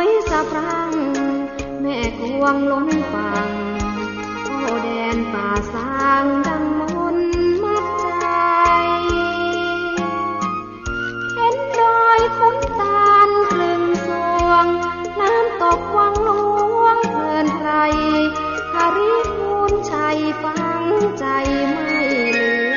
วยสะพรั่งแม่กวงล้นฝั่งโอ้แดนป่าสางดังมนมัดใจเห็นดอยขุนตาลคลึงสวงน้ำตกวังหลวงเพลินไพรหาริมูลชัยฟังใจไม่ลืม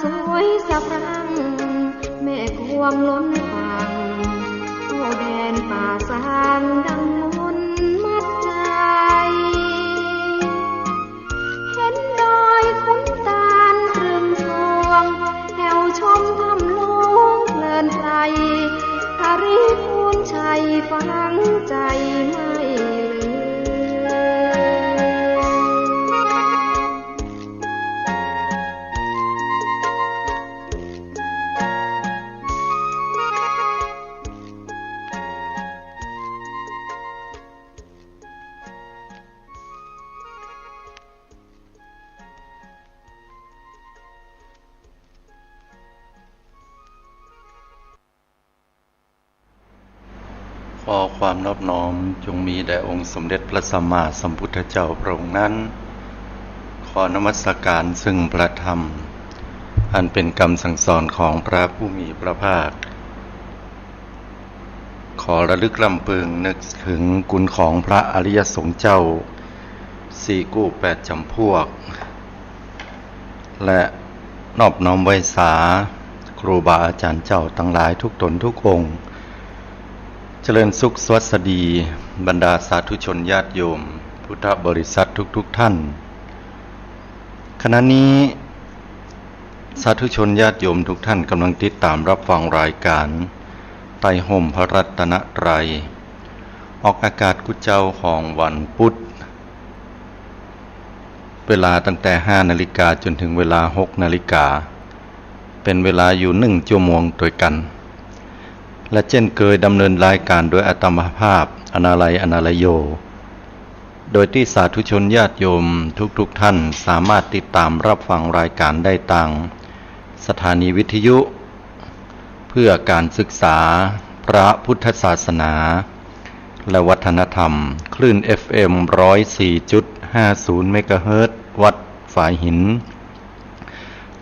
สวยสะพรั่งแม่กวงล้นฝั่งโอ้แดนป่าสางดังมนมัดใจเห็นดอยขุนตาลครึงสวงแถวชมทำหลวงเพลินไพรหาริมูลชัยฟังใจไม่ลืมขอความนอบน้อมจงมีแด่องค์สมเด็จพระสัมมาสัมพุทธเจ้าพระองค์นั้นขอนมัสการซึ่งพระธรรมอันเป็นคำสั่งสอนของพระผู้มีพระภาคขอระลึกลำพึงนึกถึงคุณของพระอริยสงฆ์เจ้าสี่กู้แปดจำพวกและนอบน้อมไว้สาครูบาอาจารย์เจ้าทั้งหลายทุกตนทุกองค์เจริญสุขสวัสดีบรรดาสาธุชนญาติโยมพุทธบริษัททุกท่านขณะนี้สาธุชนญาติโยมทุกท่านกำลังติดตามรับฟังรายการไต่ห่มพระรัตนตรัยออกอากาศกุเจ้าของวันพุธเวลาตั้งแต่5 นาฬิกาจนถึงเวลา6 นาฬิกาเป็นเวลาอยู่1 ชั่วโมงโดยกันและเช่นเคยดำเนินรายการโดยอาตมาภาพอนาลัยอนาลโยโดยที่สาธุชนญาติโยมทุกท่านสามารถติดตามรับฟังรายการได้ทางสถานีวิทยุเพื่อการศึกษาพระพุทธศาสนาและวัฒนธรรมคลื่น FM 104.50 เมกะเฮิรตซ์วัดฝายหิน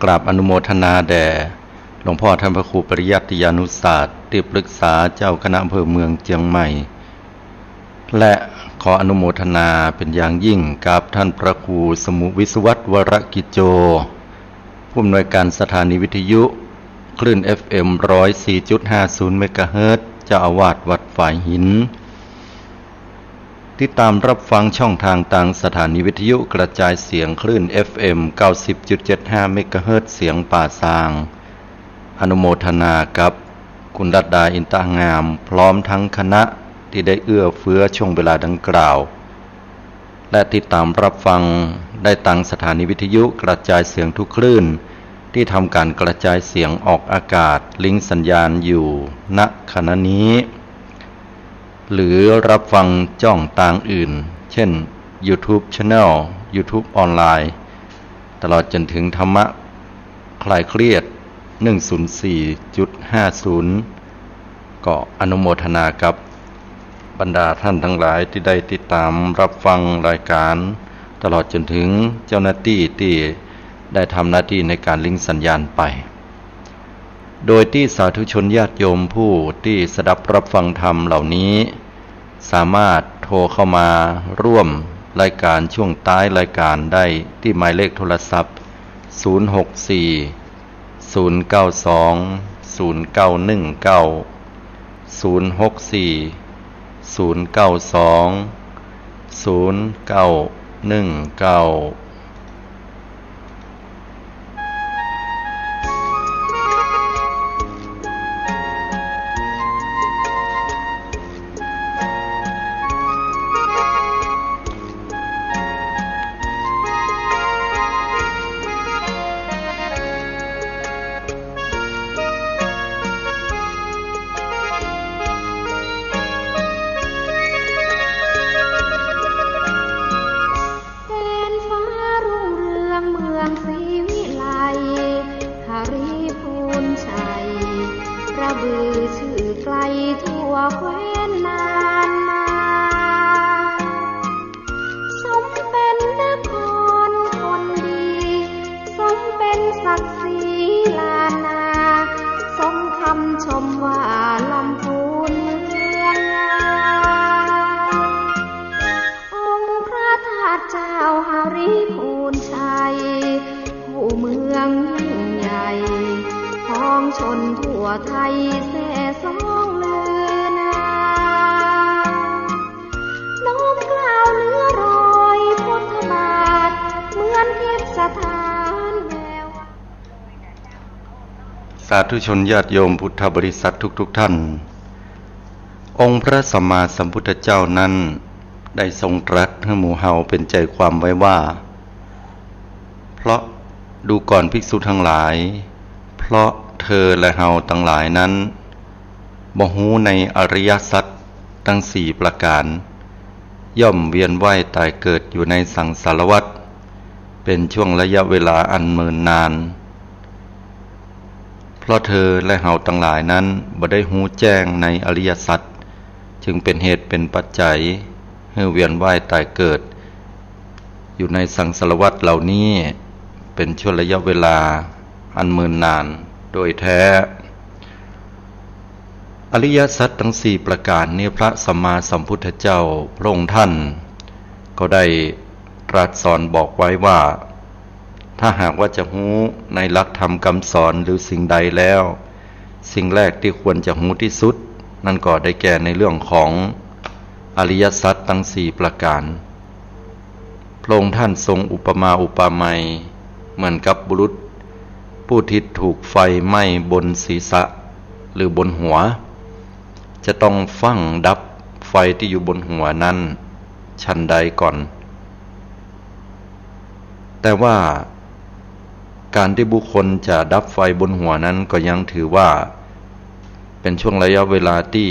กราบอนุโมทนาแด่หลวงพ่อท่านพระครูปริยัติยานุศาสตร์ที่ปรึกษาเจ้าคณะอำเภอเมืองเชียงใหม่และขออนุโมทนาเป็นอย่างยิ่งกับท่านพระครูสมุวิศวัตรวรกิจโจผู้อำนวยการสถานีวิทยุคลื่น FM 104.50 เมกะเฮิรตซ์เจ้าอาวาสวัดฝายหินติดตามรับฟังช่องทางต่างสถานีวิทยุกระจายเสียงคลื่น FM 90.75 เมกะเฮิรตซ์เสียงป่าซางอนุโมทนากับคุณรัตดาอินตางามพร้อมทั้งคณะที่ได้เอื้อเฟื้อช่วงเวลาดังกล่าวและติดตามรับฟังได้ทางสถานีวิทยุกระจายเสียงทุกคลื่นที่ทำการกระจายเสียงออกอากาศลิงก์สัญญาณอยู่ณขณะนี้หรือรับฟังช่องทางอื่นเช่น YouTube Channel YouTube ออนไลน์ตลอดจนถึงธรรมะคลายเครียด104.50 ก็อนุโมทนากับบรรดาท่านทั้งหลายที่ได้ติดตามรับฟังรายการตลอดจนถึงเจ้าหน้าที่ที่ได้ทำหน้าที่ในการลิงก์สัญญาณไปโดยที่สาธุชนญาติโยมผู้ที่สดับรับฟังธรรมเหล่านี้สามารถโทรเข้ามาร่วมรายการช่วงท้ายรายการได้ที่หมายเลขโทรศัพท์064 092 0919 064 092 0919บือชื่อไกลทั่วแคว้นนานมาสมเป็นนครคนดีสมเป็นศักดิ์ศรีลานาสมคำชมว่าลำพูนเมืองงามองค์พระธาตุเจ้าหาริพูนชัยผู้เมืองยิ่งใหญ่พ้องชนทั่วไทยแส่สองเลือนาน้อมกล่าวเนื้อรอยพุทธบาทเหมือนทิพย์สถานแววสาธุชนญาติโยมพุทธบริษัททุกท่านองค์พระสัมมาสัมพุทธเจ้านั้นได้ทรงตรัสให้หมู่เฮาเป็นใจความไว้ว่าเพราะดูก่อนภิกษุทั้งหลายเพราะเธอและเฮาทั้งหลายนั้นบ่ฮู้ในอริยสัจทั้งสี่ประการย่อมเวียนว่ายตายเกิดอยู่ในสังสารวัฏเป็นช่วงระยะเวลาอันเนิ่นนานเพราะเธอและเฮาทั้งหลายนั้นบ่ได้ฮู้แจ้งในอริยสัจจึงเป็นเหตุเป็นปัจจัยให้เวียนว่ายตายเกิดอยู่ในสังสารวัฏเหล่านี้เป็นช่วงระยะเวลาอันเนิ่นนานโดยแท้อริยสัจทั้งสี่ประการนี้พระสัมมาสัมพุทธเจ้าพระองค์ท่านก็ได้ตรัสสอนบอกไว้ว่าถ้าหากว่าจะรู้ในหลักธรรมคำสอนหรือสิ่งใดแล้วสิ่งแรกที่ควรจะรู้ที่สุดนั่นก็ได้แก่ในเรื่องของอริยสัจทั้งสี่ประการพระองค์ท่านทรงอุปมาอุปไมยเหมือนกับบุรุษผู้ที่ถูกไฟไหม้บนศีรษะหรือบนหัวจะต้องฟั่งดับไฟที่อยู่บนหัวนั้นชั้นใดก่อนแต่ว่าการที่บุคคลจะดับไฟบนหัวนั้นก็ยังถือว่าเป็นช่วงระยะเวลาที่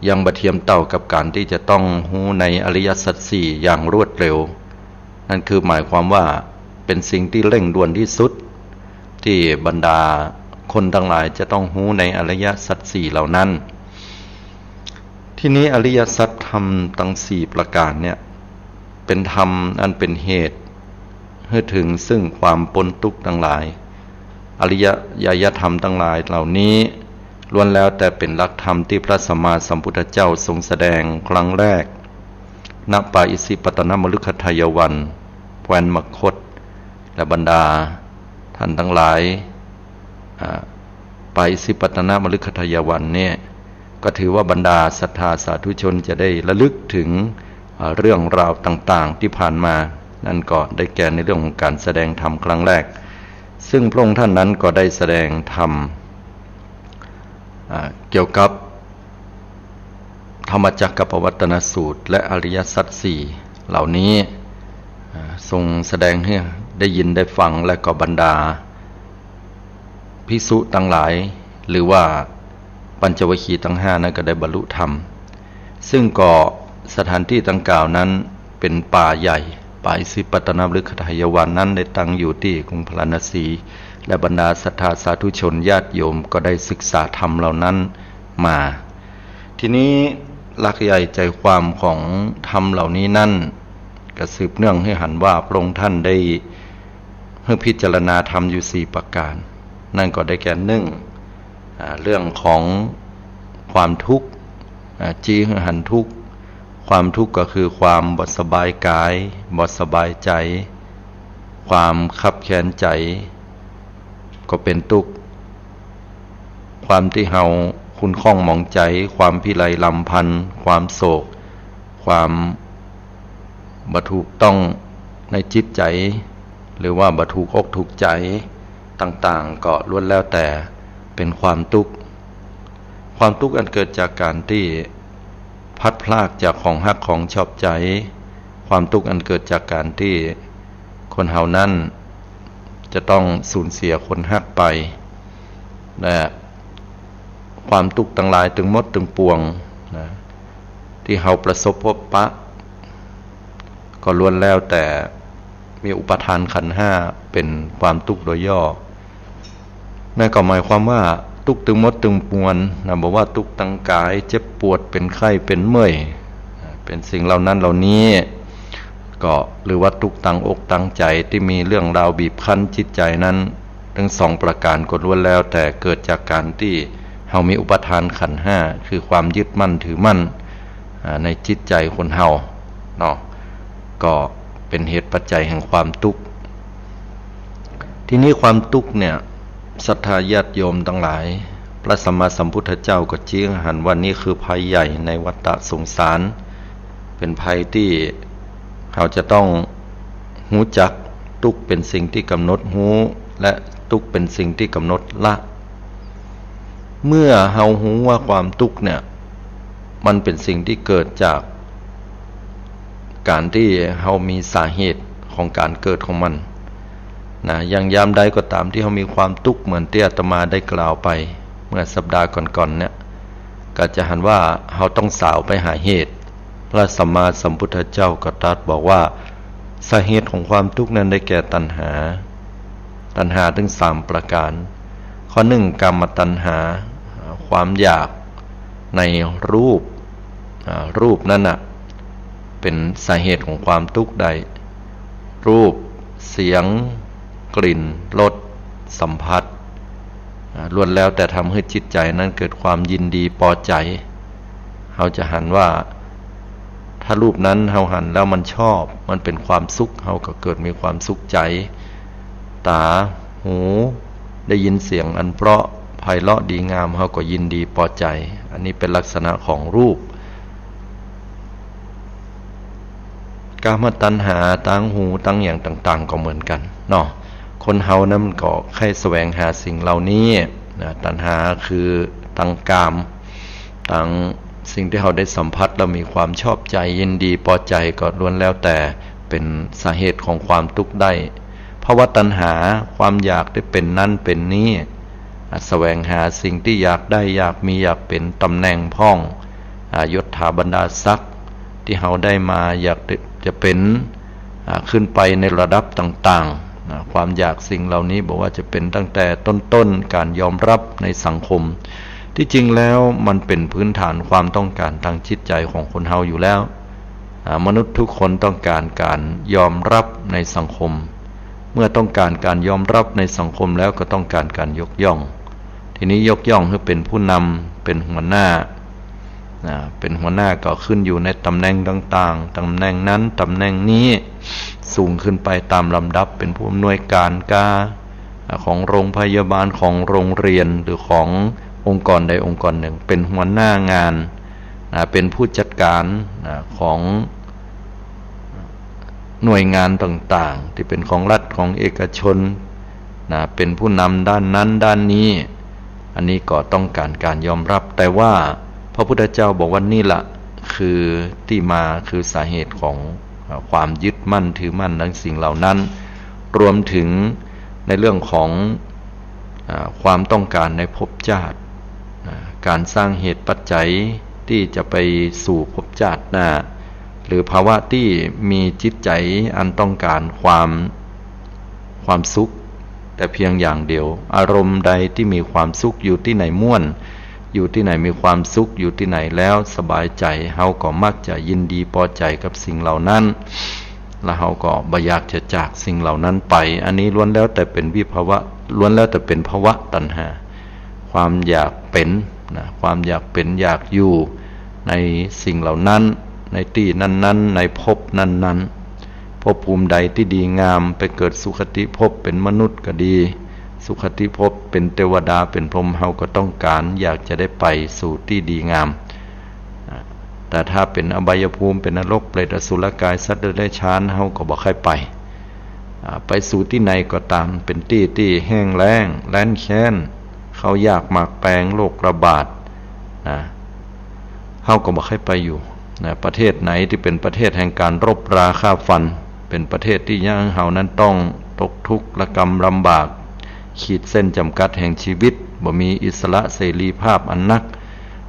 ยังบ่เทียมเท่ากับการที่จะต้องรู้ในอริยสัจสี่อย่างรวดเร็วนั่นคือหมายความว่าเป็นสิ่งที่เร่งด่วนที่สุดที่บรรดาคนทั้งหลายจะต้องรู้ในอริยสัจสี่เหล่านั้นที่นี้อริยสัจธรรมทั้งสี่ประการเนี่ยเป็นธรรมอันเป็นเหตุให้ถึงซึ่งความพ้นทุกข์ทั้งหลายอริยธรรมทั้งหลายเหล่านี้ล้วนแล้วแต่เป็นหลักธรรมที่พระสัมมาสัมพุทธเจ้าทรงแสดงครั้งแรกณป่าอิสิปตนมฤคทายวันแคว้นมคธและบรรดาท่านทั้งหลายไปอิสิปตนมฤคทายวันเนี่ยก็ถือว่าบรรดาศรัทธาสาธุชนจะได้ระลึกถึงเรื่องราวต่างๆที่ผ่านมานั่นก็ได้แก่ในเรื่องของการแสดงธรรมครั้งแรกซึ่งพระองค์ท่านนั้นก็ได้แสดงธรรมเกี่ยวกับธรรมจักรปวัตตนสูตรและอริยสัจสี่เหล่านี้ทรงแสดงให้ได้ยินได้ฟังและก็บรรดาภิกษุทั้งหลายหรือว่าปัญจวัคคีย์ทั้งห้านั้นก็ได้บรรลุธรรมซึ่งก็สถานที่ดังกล่าวนั้นเป็นป่าใหญ่ป่าอิสิปตนมฤคทายวันนั้นได้ตั้งอยู่ที่กรุงพาราณสีและบรรดาศรัทธาสาธุชนญาติโยมก็ได้ศึกษาธรรมเหล่านั้นมาทีนี้หลักใหญ่ใจความของธรรมเหล่านี้นั่นก็สืบเนื่องให้หันว่าพระองค์ท่านได้ให้พิจารณาธรรมอยู่สี่ประการนั่นก็ได้แก่หนึ่งเรื่องของความทุกข์จี้ให้หันทุกข์ความทุกข์ก็คือความบ่สบายกายบ่สบายใจความคับแค้นใจก็เป็นทุกข์ความที่เฮาค คุณข้องหมองใจความพิไรลำพันธ์ความโศกความบ่ถูกต้องในจิตใจหรือว่าบ่ถูกอกถูกใจต่างๆก็ล้วนแล้วแต่เป็นความทุกข์ความทุกข์อันเกิดจากการที่พัดพลากจากของฮักของชอบใจความทุกข์อันเกิดจากการที่คนเฮานั้นจะต้องสูญเสียคนฮักไปและความทุกข์ทั้งหลายถึงหมดถึงปวงนะที่เฮาประสบพบปะก็ล้วนแล้วแต่มีอุปทานขันธ์ห้าเป็นความทุกข์โดยย่อนั่นก็หมายความว่าทุกข์ถึงหมดถึงปวงนะบอกว่าทุกข์ทางกายเจ็บปวดเป็นไข้เป็นเมื่อยเป็นสิ่งเหล่านั้นเหล่านี้ก็หรือว่าทุกข์ทางอกทางใจที่มีเรื่องราวบีบคั้นจิตใจนั้นทั้งสองประการก็ล้วนแล้วแต่เกิดจากการที่เฮามีอุปทานขันธ์ห้าคือความยึดมั่นถือมั่นในจิตใจคนเฮาเนาะก็เป็นเหตุปัจจัยแห่งความทุกข์ทีนี้ความทุกข์เนี่ยศรัทธาญาติโยมทั้งหลายพระสัมมาสัมพุทธเจ้าก็ชี้หันว่านี่คือภัยใหญ่ในวัฏสงสารเป็นภัยที่เราจะต้องหูจักทุกข์เป็นสิ่งที่กำหนดหูและทุกข์เป็นสิ่งที่กำหนดละเมื่อเราหูว่าความทุกข์เนี่ยมันเป็นสิ่งที่เกิดจากการที่เรามีสาเหตุของการเกิดของมันนะอย่างยามใดก็ตามที่เรามีความทุกข์เหมือนที่อาตมาได้กล่าวไปเมื่อสัปดาห์ก่อนๆเนี่ยก็จะหันว่าเราต้องสาวไปหาเหตุพระสัมมาสัมพุทธเจ้าก็ตรัสบอกว่าสาเหตุของความทุกข์นั้นได้แก่ตัณหาถึง3ประการข้อ1กามตัณหาความอยากในรูปนั้นน่ะเป็นสาเหตุของความทุกข์ใดรูปเสียงกลิ่นรสสัมผัสล้วนแล้วแต่ทำให้จิตใจนั้นเกิดความยินดีพอใจเราจะหันว่าถ้ารูปนั้นเราหันแล้วมันชอบมันเป็นความสุขเราก็เกิดมีความสุขใจตาหูได้ยินเสียงอันเพราะไพเราะดีงามเราก็ยินดีพอใจอันนี้เป็นลักษณะของรูปกามตัณหาตั้งหูตั้งอย่างต่างๆก็เหมือนกันเนาะคนเฮานั้นมันก็ใคร่แสวงหาสิ่งเหล่านี้นะตัณหาคือตั้งกามตั้งสิ่งที่เราได้สัมผัสแล้วมีความชอบใจยินดีพอใจก็ล้วนแล้วแต่เป็นสาเหตุของความทุกข์ได้เพราะว่าตัณหาความอยากได้เป็นนั่นเป็นนี้แสวงหาสิ่งที่อยากได้อยากมีอยากเป็นตำแหน่งพ่องยศถาบรรดาศักดิ์ที่เราได้มาอยากจะเป็นขึ้นไปในระดับต่างๆความอยากสิ่งเหล่านี้บอกว่าจะเป็นตั้งแต่ต้นๆการยอมรับในสังคมที่จริงแล้วมันเป็นพื้นฐานความต้องการทางจิตใจของคนเฮาอยู่แล้วมนุษย์ทุกคนต้องการการยอมรับในสังคมเมื่อต้องการการยอมรับในสังคมแล้วก็ต้องการการยกย่องทีนี้ยกย่องให้เป็นผู้นำเป็นหัวหน้าเป็นหัวหน้าก็ขึ้นอยู่ในตำแหน่งต่างๆตำแหน่งนั้นตำแหน่งนี้สูงขึ้นไปตามลำดับเป็นผู้อำนวยการของโรงพยาบาลของโรงเรียนหรือขององค์กรใดองค์กรหนึ่งเป็นหัวหน้างานเป็นผู้จัดการของหน่วยงานต่างๆที่เป็นของรัฐของเอกชนเป็นผู้นำด้านนั้นด้านนี้อันนี้ก็ต้องการการยอมรับแต่ว่าพระพุทธเจ้าบอกว่านี่แหละคือที่มาคือสาเหตุของความยึดมั่นถือมั่นในสิ่งเหล่านั้นรวมถึงในเรื่องของความต้องการในภพชาติการสร้างเหตุปัจจัยที่จะไปสู่ภพชาติหน้าหรือภาวะที่มีจิตใจอันต้องการความสุขแต่เพียงอย่างเดียวอารมณ์ใดที่มีความสุขอยู่ที่ไหนม่วนอยู่ที่ไหนมีความสุขอยู่ที่ไหนแล้วสบายใจเฮาก็มักจะยินดีพอใจกับสิ่งเหล่านั้นแล้วเฮาก็บ่อยากจะจากสิ่งเหล่านั้นไปอันนี้ล้วนแล้วแต่เป็นวิภาวะล้วนแล้วแต่เป็นภาวะตัณหาความอยากเป็นความอยากเป็นอยากอยู่ในสิ่งเหล่านั้นในที่นั้นๆในภพนั้นๆภพภูมิใดที่ดีงามไปเกิดสุคติภพเป็นมนุษย์ก็ดี สุขติภพเป็นเทวดาเป็นพรหมเฮาก็ต้องการอยากจะได้ไปสู่ที่ดีงามแต่ถ้าเป็นอบายภูมิเป็นนรกเปรตอสุรกายสัตว์เดรัจฉานเฮาก็บ่ค่อยไปสู่ที่ไหนก็ตามเป็นที่แห้งแล้งแล้นแค้นเขายากหมากแปลงโรคระบาดนะเฮาก็บ่ค่อยไปอยู่นะประเทศไหนที่เป็นประเทศแห่งการรบราฆ่าฟันเป็นประเทศที่ย่างเฮานั้นต้องตกทุกข์ระกำลำบากขีดเส้นจำกัดแห่งชีวิตบ่มีอิสระเสรีภาพอันนัก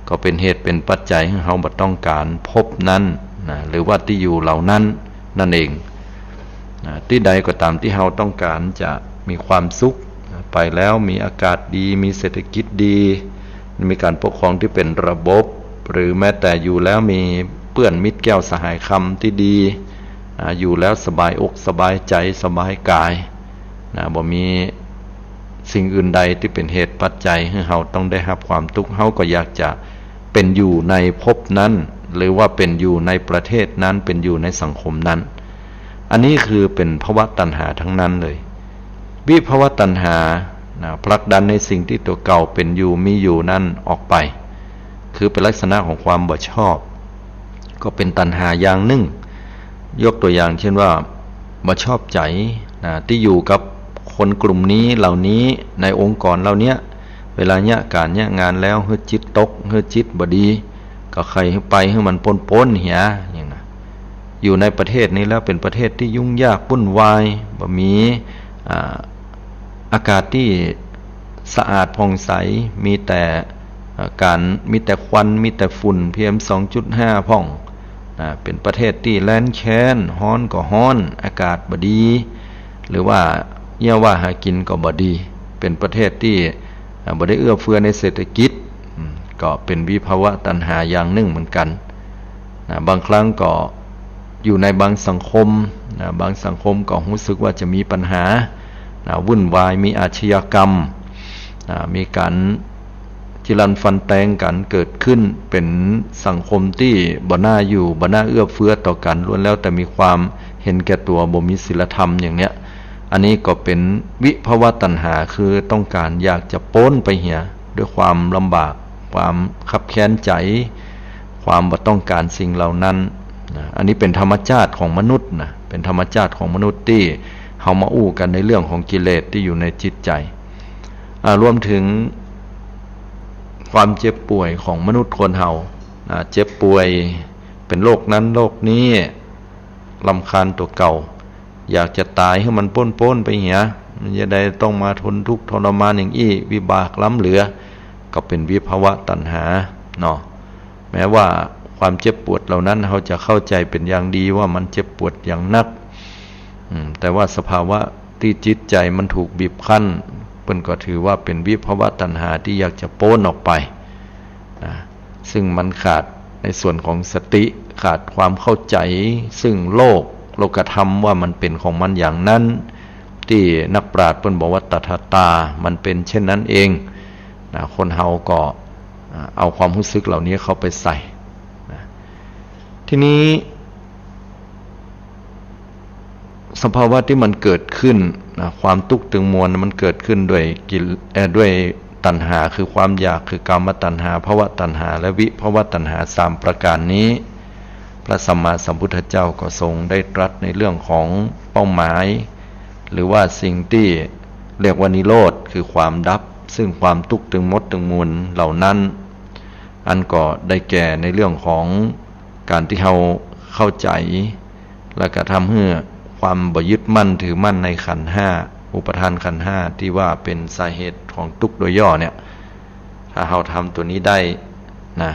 ก็เป็นเหตุเป็นปัจจัยให้เฮาบ่ต้องการพบนั้นนะหรือว่าที่อยู่เหล่านั้นนั่นเองนะที่ใดก็ตามที่เฮาต้องการจะมีความสุขไปแล้วมีอากาศดีมีเศรษฐกิจดีมีการปกครองที่เป็นระบบหรือแม้แต่อยู่แล้วมีเปื้อนมิตรแก้วสหายคำที่ดีอยู่แล้วสบายอกสบายใจสบายกายบ่มีสิ่งอื่นใดที่เป็นเหตุปัจจัยให้เฮาต้องได้รับความทุกข์เฮาก็อยากจะเป็นอยู่ในภพนั้นหรือว่าเป็นอยู่ในประเทศนั้นเป็นอยู่ในสังคมนั้นอันนี้คือเป็นภวตัณหาทั้งนั้นเลยวิภวตัณหาผลักดันในสิ่งที่ตัวเก่าเป็นอยู่มีอยู่นั้นออกไปคือเป็นลักษณะของความบ่ชอบก็เป็นตัณหาอย่างหนึ่งยกตัวอย่างเช่นว่าบ่ชอบใจที่อยู่กับคนกลุ่มนี้เหล่านี้ในองค์กรเหล่านี้เวลาเนี่ยการเนี่ยงานแล้วเฮือจิตตกเฮือจิตบ่ดีก็ใครไปให้มันปนเหียอย่างนั้นอยู่ในประเทศนี้แล้วเป็นประเทศที่ยุ่งยากวุ่นวายบ่มีอากาศที่สะอาดผ่องใสมีแต่ควันมีแต่ฝุ่น PM 2.5 พ่องเป็นประเทศที่แล้นแค้นร้อนก็ร้อนอากาศบ่ดีหรือว่าเยี่ยว่าหากินก็บ่ดีเป็นประเทศที่บ่ได้เอื้อเฟื้อในเศรษฐกิจก็เป็นวิภวตัณหาอย่างหนึ่งเหมือนกันบางครั้งก็อยู่ในบางสังคมบางสังคมก็รู้สึกว่าจะมีปัญหาวุ่นวายมีอาชญากรรมมีการจิรันฟันแตงกันเกิดขึ้นเป็นสังคมที่บ่น่าอยู่บ่น่าเอื้อเฟื้อต่อกันล้วนแล้วแต่มีความเห็นแก่ตัวบ่มีศีลธรรมอย่างเนี้ยอันนี้ก็เป็นวิภวตัณหาคือต้องการอยากจะโป้นไปเหียด้วยความลำบากความคับแค้นใจความบ่ต้องการสิ่งเหล่านั้นอันนี้เป็นธรรมชาติของมนุษย์นะเป็นธรรมชาติของมนุษย์ที่เฮามาอู้กันในเรื่องของกิเลสที่อยู่ในจิตใจรวมถึงความเจ็บป่วยของมนุษย์คนเฮาเจ็บป่วยเป็นโรคนั้นโรคนี้รำคาญตัวเก่าอยากจะตายให้มันป้นไปเหียมันจะได้ต้องมาทนทุกข์ทรมานอย่างอี้วิบากล้ำเหลือก็เป็นวิภวตัณหาเนาะแม้ว่าความเจ็บปวดเหล่านั้นเขาจะเข้าใจเป็นอย่างดีว่ามันเจ็บปวดอย่างนักแต่ว่าสภาวะที่จิตใจมันถูกบีบคั้นเพิ่นก็ถือว่าเป็นวิภวตัณหาที่อยากจะโป้นออกไปซึ่งมันขาดในส่วนของสติขาดความเข้าใจซึ่งโลกธรรมว่ามันเป็นของมันอย่างนั้นที่นักปราชญ์เพิ่นบอกว่าตถาตามันเป็นเช่นนั้นเองคนเฮาก็เอาความรู้สึกเหล่านี้เข้าไปใส่ทีนี้สภาวะที่มันเกิดขึ้นความทุกข์ตึงมวลมันเกิดขึ้นด้วยตัณหาคือความอยากคือกามตัณหาภวตัณหาและวิภวตัณหา3ประการนี้พระสัมมาสัมพุทธเจ้าก็ทรงได้ตรัสในเรื่องของเป้าหมายหรือว่าสิ่งที่เรียกว่านิโรธคือความดับซึ่งความทุกข์ตึงมดตึงมวลเหล่านั้นอันก็ได้แก่ในเรื่องของการที่เราเข้าใจและก็ทำให้ความบ่ยึดมั่นถือมั่นในขันธ์ห้าอุปทานขันธ์ห้าที่ว่าเป็นสาเหตุของทุกข์โดยย่อเนี่ยถ้าเราทำตัวนี้ได้นะ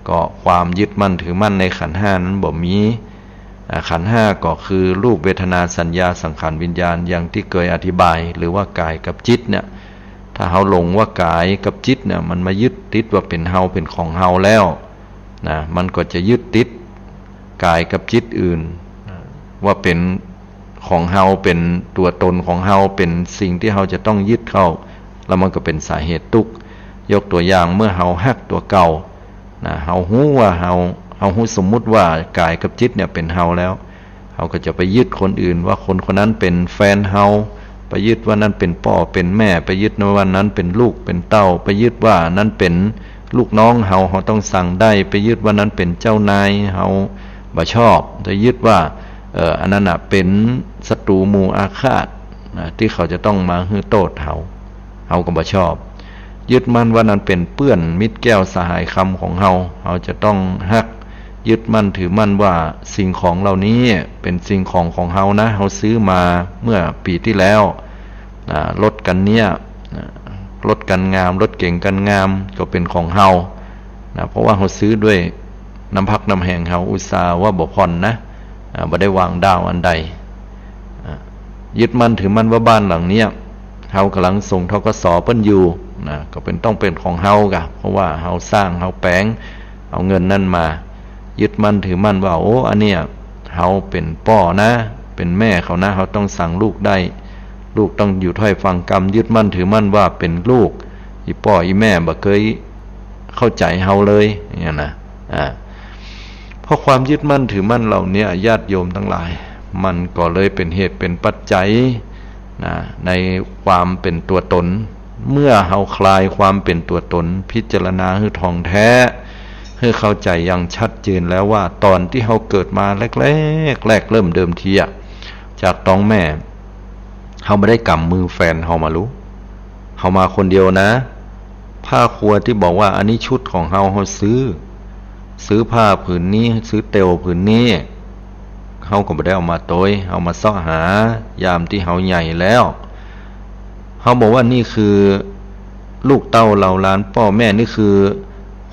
ก็ความยึดมั่นถือมั่นในขันธ์ห้านั้นบ่มีขันธ์ห้าก็คือรูปเวทนาสัญญาสังขารวิญญาณอย่างที่เคยอธิบายหรือว่ากายกับจิตเนี่ยถ้าเราหลงว่ากายกับจิตเนี่ยมันมายึดติดว่าเป็นเฮาเป็นของเฮาแล้วนะมันก็จะยึดติดกายกับจิตอื่นว่าเป็นของเฮาเป็นตัวตนของเฮาเป็นสิ่งที่เฮาจะต้องยึดเข้าแล้วมันก็เป็นสาเหตุทุกข์ยกตัวอย่างเมื่อเฮาฮักตัวเก่านะเฮาฮู้ว่าเฮาฮู้สมมุติว่ากายกับจิตเนี่ยเป็นเฮาแล้วเฮาก็จะไปยึดคนอื่นว่าคนคนนั้นเป็นแฟนเฮา ไปยึดว่านั้นเป็นพ่อเป็นแม่ไปยึดว่านั้นเป็นลูกเป็นเต้าไปยึดว่านั้นเป็นลูกน้องเฮาต้องสั่งได้ไปยึดว่านั้นเป็นเจ้านายเฮาบ่ชอบไปยึดว่าอันนั้นเป็นศัตรูหมู่อาฆาตที่เขาจะต้องมาฮื้อโทษเฮาก็บ่ชอบยึดมั่นว่านั้นเป็นเปื้อนมิตรแก้วสหายคำของเฮาจะต้องฮักยึดมั่นถือมั่นว่าสิ่งของเหล่านี้เป็นสิ่งของเฮานะเฮาซื้อมาเมื่อปีที่แล้วรถกันเนี่ยรถกันงามรถเก่งกันงามก็เป็นของเฮาเพราะว่าเฮาซื้อด้วยน้ำพักน้ำแหงเฮาอุตส่าห์ว่าบ่ผ่อนนะบ่ได้วางดาวอันใดยึดมั่นถือมั่นว่าบ้านหลังเนี้ยเฮากำลังส่งธกส.เปิ้นอยู่ก็ต้องเป็นของเฮากะเพราะว่าเฮาสร้างเฮาแปลงเอาเงินนั่นมายึดมั่นถือมั่นว่าโอ้อันเนี้ยเฮาเป็นพ่อนะเป็นแม่เขานะเฮาต้องสั่งลูกได้ลูกต้องอยู่ถ้อยฟังกรรมยึดมั่นถือมั่นว่าเป็นลูกอีพ่ออีแม่บ่เคยเข้าใจเฮาเลยอย่างนี้นะเพราะความยึดมั่นถือมั่นเหล่านี้ญาติโยมทั้งหลายมันก็เลยเป็นเหตุเป็นปัจจัยในความเป็นตัวตนเมื่อเฮาคลายความเป็นตัวตนพิจารณาให้ท่องแท้ให้เข้าใจอย่างชัดเจนแล้วว่าตอนที่เฮาเกิดมาแรกเริ่มเดิมทีจากท้องแม่เฮาไม่ได้กำมือแฟนเฮามารู้เฮามาคนเดียวนะผ้าครัวที่บอกว่าอันนี้ชุดของเฮาซื้อผ้าผืนนี้ซื้อเตลผืนนี้เฮาก็บ่ได้เอามาโตยเอามาเสาะหายามที่เฮาใหญ่แล้วเฮาบอกว่านี่คือลูกเต้าเหล่าหลานพ่อแม่นี่คือ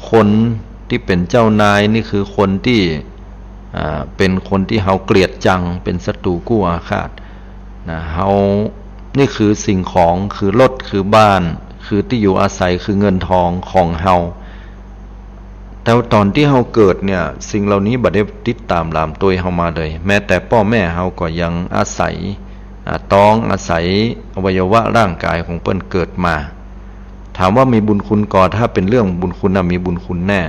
คนที่เป็นเจ้านายนี่คือคนที่เป็นคนที่เฮาเกลียดจังเป็นศัตรูกู้อาฆาตเฮานี่คือสิ่งของคือรถคือบ้านคือที่อยู่อาศัยคือเงินทองของเฮาแต่ตอนที่เฮาเกิดเนี่ยสิ่งเหล่านี้บ่ได้ติดตามลามตัวเฮามาเลยแม้แต่พ่อแม่เฮาก็ยังอาศัยต้องอาศัยอวัยวะร่างกายของเปิ้นเกิดมาถามว่ามีบุญคุณก่อถ้าเป็นเรื่องบุญคุณมีบุญคุณแน่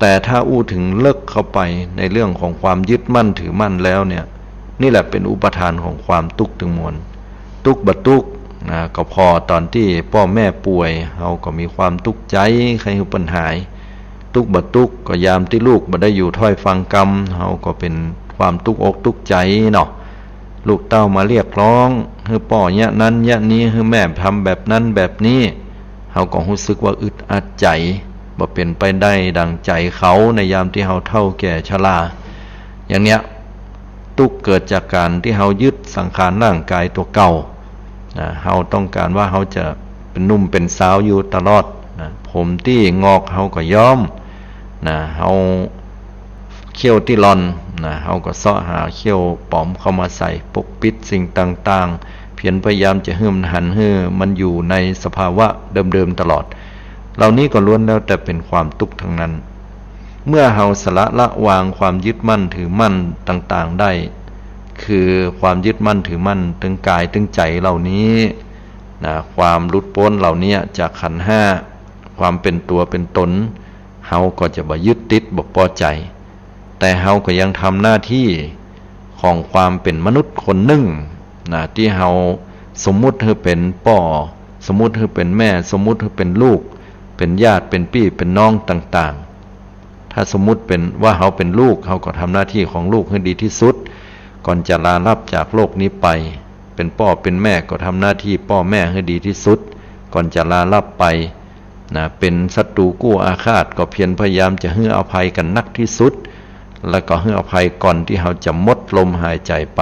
แต่ถ้าอู้ถึงเลิกเข้าไปในเรื่องของความยึดมั่นถือมั่นแล้วเนี่ยนี่แหละเป็นอุปทานของความทุกข์ทั้งมวลทุกข์บ่ทุกข์ก็พอตอนที่พ่อแม่ป่วยเฮาก็มีความทุกข์ใจใครคือปัญหาทุกข์บ่ทุกข์ก็ยามที่ลูกบ่ได้อยู่ถ้อยฟังกรรมเฮาก็เป็นความทุกข์อกทุกข์ใจเนาะลูกเต้ามาเรียกร้องให้พ่อเนี่ยนั้นเนี่ยนี้ให้แม่ทำแบบนั้นแบบนี้เฮาก็รู้สึกว่าอึดอัดใจบ่เป็นไปได้ดังใจเขาในยามที่เฮาเฒ่าแก่ชราอย่างเนี้ยทุกข์เกิดจากการที่เฮายึดสังขารร่างกายตัวเก่าเฮาต้องการว่าเฮาจะเป็นหนุ่มเป็นสาวอยู่ตลอดผมที่งอกเฮาก็ยอมเฮาเขี้ยวที่รอนเฮาก็เสาะหาเขี้ยวปลอมเข้ามาใส่ปกปิดสิ่งต่างๆเพียรพยายามจะให้มันหันให้มันอยู่ในสภาวะเดิมๆตลอดเหล่านี้ก็ล้วนแล้วแต่เป็นความทุกข์ทั้งนั้นเมื่อเฮาสละวางความยึดมั่นถือมั่นต่างๆได้คือความยึดมั่นถือมั่นถึงกายถึงใจเหล่านี้ความหลุดพ้นเหล่านี้จากขันธ์ห้าความเป็นตัวเป็นตนเฮาก็จะบ่ยึดติดบ่พอใจแต่เฮาก็ยังทำหน้าที่ของความเป็นมนุษย์คนหนึ่งที่เฮาสมมุติให้เป็นพ่อสมมุติให้เป็นแม่สมมุติให้เป็นลูกเป็นญาติเป็นพี่เป็นน้องต่างๆถ้าสมมุติเป็นว่าเฮาเป็นลูกเฮาก็ทำหน้าที่ของลูกให้ดีที่สุดก่อนจะลาลับจากโลกนี้ไปเป็นพ่อเป็นแม่ก็ทำหน้าที่พ่อแม่ให้ดีที่สุดก่อนจะลาลับไปเป็นศัตรูกู้อาฆาตก็เพียรพยายามจะให้อภัยกันนักที่สุดแล้วก็ให้อภัยก่อนที่เฮาจะหมดลมหายใจไป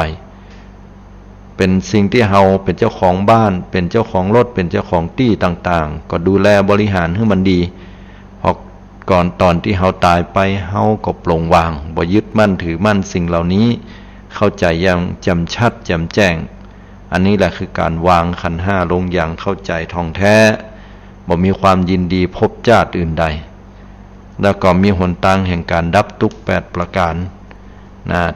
เป็นสิ่งที่เฮาเป็นเจ้าของบ้านเป็นเจ้าของรถเป็นเจ้าของที่ต่างๆก็ดูแลบริหารให้มันดีพอก่อนตอนที่เฮาตายไปเฮาก็ปลงวางบ่ยึดมั่นถือมั่นสิ่งเหล่านี้เข้าใจอย่างแจ่มชัดแจ่มแจ้งอันนี้แหละคือการวางขันธ์ห้าลงอย่างเข้าใจท่องแท้บ่มีความยินดีพบชาติอื่นใดแล้วก็มีหนทางแห่งการดับทุกข์8ประการ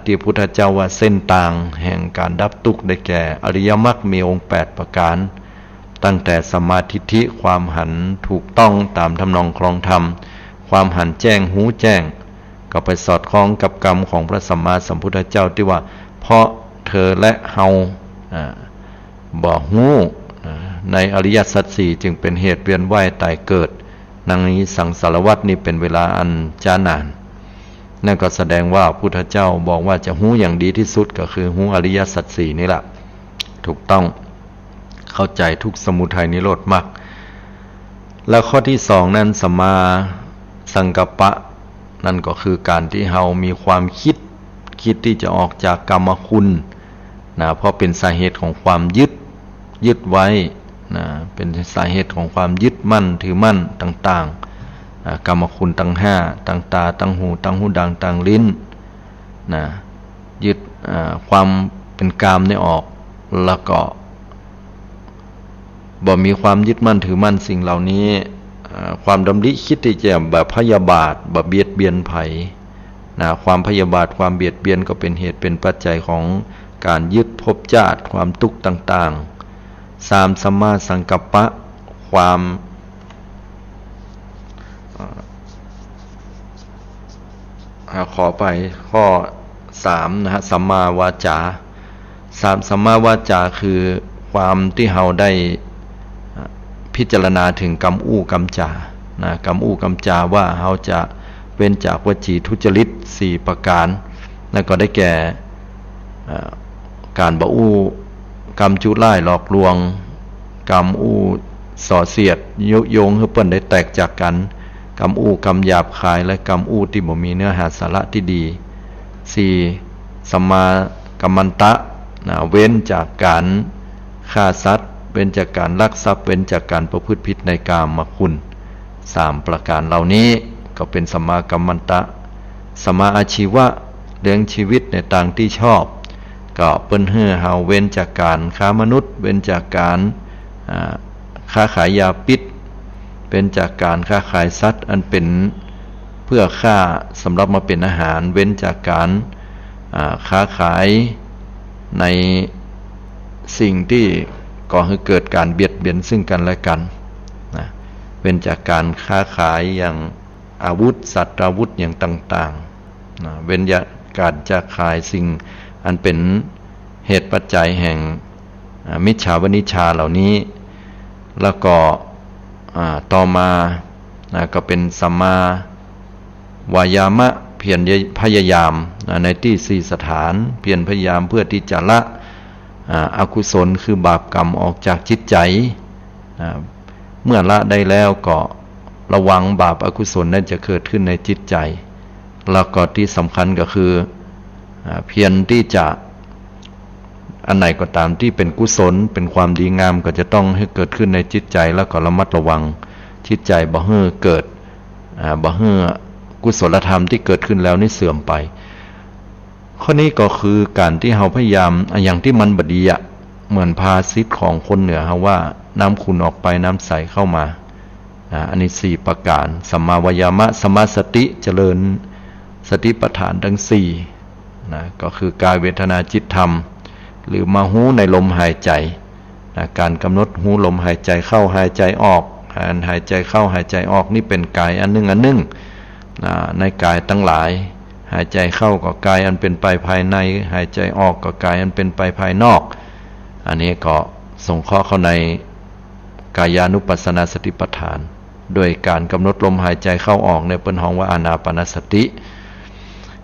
ที่พุทธเจ้าว่าเส้นทางแห่งการดับทุกข์ได้แก่อริยมรรคมีองค์8ประการตั้งแต่สมาธิความหันถูกต้องตามทำนองครองธรรมความหันแจ้งหูแจ้งก็ไปสอดคล้องกับกรรมของพระสัมมาสัมพุทธเจ้าที่ว่าเพราะเธอและเฮา บ่ฮู้ในอริยสัจสี่จึงเป็นเหตุเวียนว่ายตายเกิดนังนี้สังสารวัฏนี้เป็นเวลาอันช้านานนั่นก็แสดงว่าพุทธเจ้าบอกว่าจะฮู้อย่างดีที่สุดก็คือฮู้อริยสัจสี่นี่แหละถูกต้องเข้าใจทุกสมุทัยนิโรธมรรคแล้วข้อที่สองนั้นสัมมาสังกัปปะนั่นก็คือการที่เรามีความคิดที่จะออกจากกรรมคุณนะเพราะเป็นสาเหตุของความยึดไว้นะเป็นสาเหตุของความยึดมั่นถือมั่นต่างๆกรรมคุณตั้งห้าตั้งตาตั้งหูดังตั้งลิ้นนะยึดความเป็นกามนี่ออกแล้วก็บ่มีความยึดมั่นถือมั่นสิ่งเหล่านี้ความดำริคิดที่จะแบบพยาบาทแบบเบียดเบียนไผนะความพยาบาทความเบียดเบียนก็เป็นเหตุเป็นปัจจัยของการยึดภพชาติความทุกข์ต่างๆสามสัมมาสังกัปปะความขอไปข้อ3นะฮะสัมมาวาจาสัมมาวาจาคือความที่เราได้พิจารณาถึงกรรมอู้กรรมจานะกรรมอู้กรรมจาว่าเราจะเว้นจากวจีทุจริต4ประการนั่นก็ได้แก่การบ่อู้กรรมจุร้ายหลอกลวงกรรมอู้ส่อเสียดยุยงให้เปิ้นได้แตกจากกันกรรมอู้กรรมหยาบคายและกรรมอู้ที่บ่มีเนื้อหาสาระที่ดี4สัมมากัมมันตะนะเว้นจากการฆ่าสัตว์เว้นจากการลักทรัพย์เว้นจากการประพฤติผิดในกามคุณ3ประการเหล่านี้ก็เป็นสัมมากัมมันตะสัมมาอาชีวะเลี้ยงชีวิตในทางที่ชอบก็เปิ้นให้เฮาเว้นจากการค้ามนุษย์เว้นจากการค้าขายยาพิษเว้นจากการค้าขายสัตว์อันเป็นเพื่อฆ่าสำหรับมาเป็นอาหารเว้นจากการค้าขายในสิ่งที่ก่อให้เกิดการเบียดเบียนซึ่งกันและกันนะเว้นจากการค้าขายอย่างอาวุธสัตว์อาวุธอย่างต่างๆนะเว้นจากการจะขายสิ่งอันเป็นเหตุปัจจัยแห่งมิจฉาวณิชชาเหล่านี้แล้วก็ต่อมาก็เป็นสัมมาวายามะเพียรพยายามในที่4สถานเพียรพยายามเพื่อที่จะละอกุศลคือบาปกรรมออกจากจิตใจเมื่อละได้แล้วก็ระวังบาปอกุศลนั้นจะเกิดขึ้นในจิตใจแล้วก็ที่สำคัญก็คือเพียรที่จะอันไหนก็ตามที่เป็นกุศลเป็นความดีงามก็จะต้องให้เกิดขึ้นในจิตใจแล้วก็ระมัดระวังจิตใจบ่ให้เกิดบ่ให้กุศลธรรมที่เกิดขึ้นแล้วนี่เสื่อมไปข้อนี้ก็คือการที่เราพยายามอย่างที่มันบดีเหมือนภาษิตของคนเหนือว่าน้ำขุ่นออกไปน้ำใสเข้ามาอันนี้4ประการสัมมาวายามะสัมมาสติเจริญสติปัฏฐานทั้ง4นะก็คือกายเวทนาจิตธรรมหรือมาหู้ในลมหายใจนะการกำหนดหูลมหายใจเข้าหายใจออกหายใจเข้าหายใจออกนี่เป็นกายอันหนึ่งนะในกายทั้งหลายหายใจเข้าก็กายอันเป็นไปภายในหายใจออกก็กายอันเป็นไปภายนอกอันนี้ก็สงเคราะห์เข้าในกายานุปัสสนาสติปัฏฐานโดยการกำหนดลมหายใจเข้าออกในเปิ้นฮ้องว่าอานาปานสติ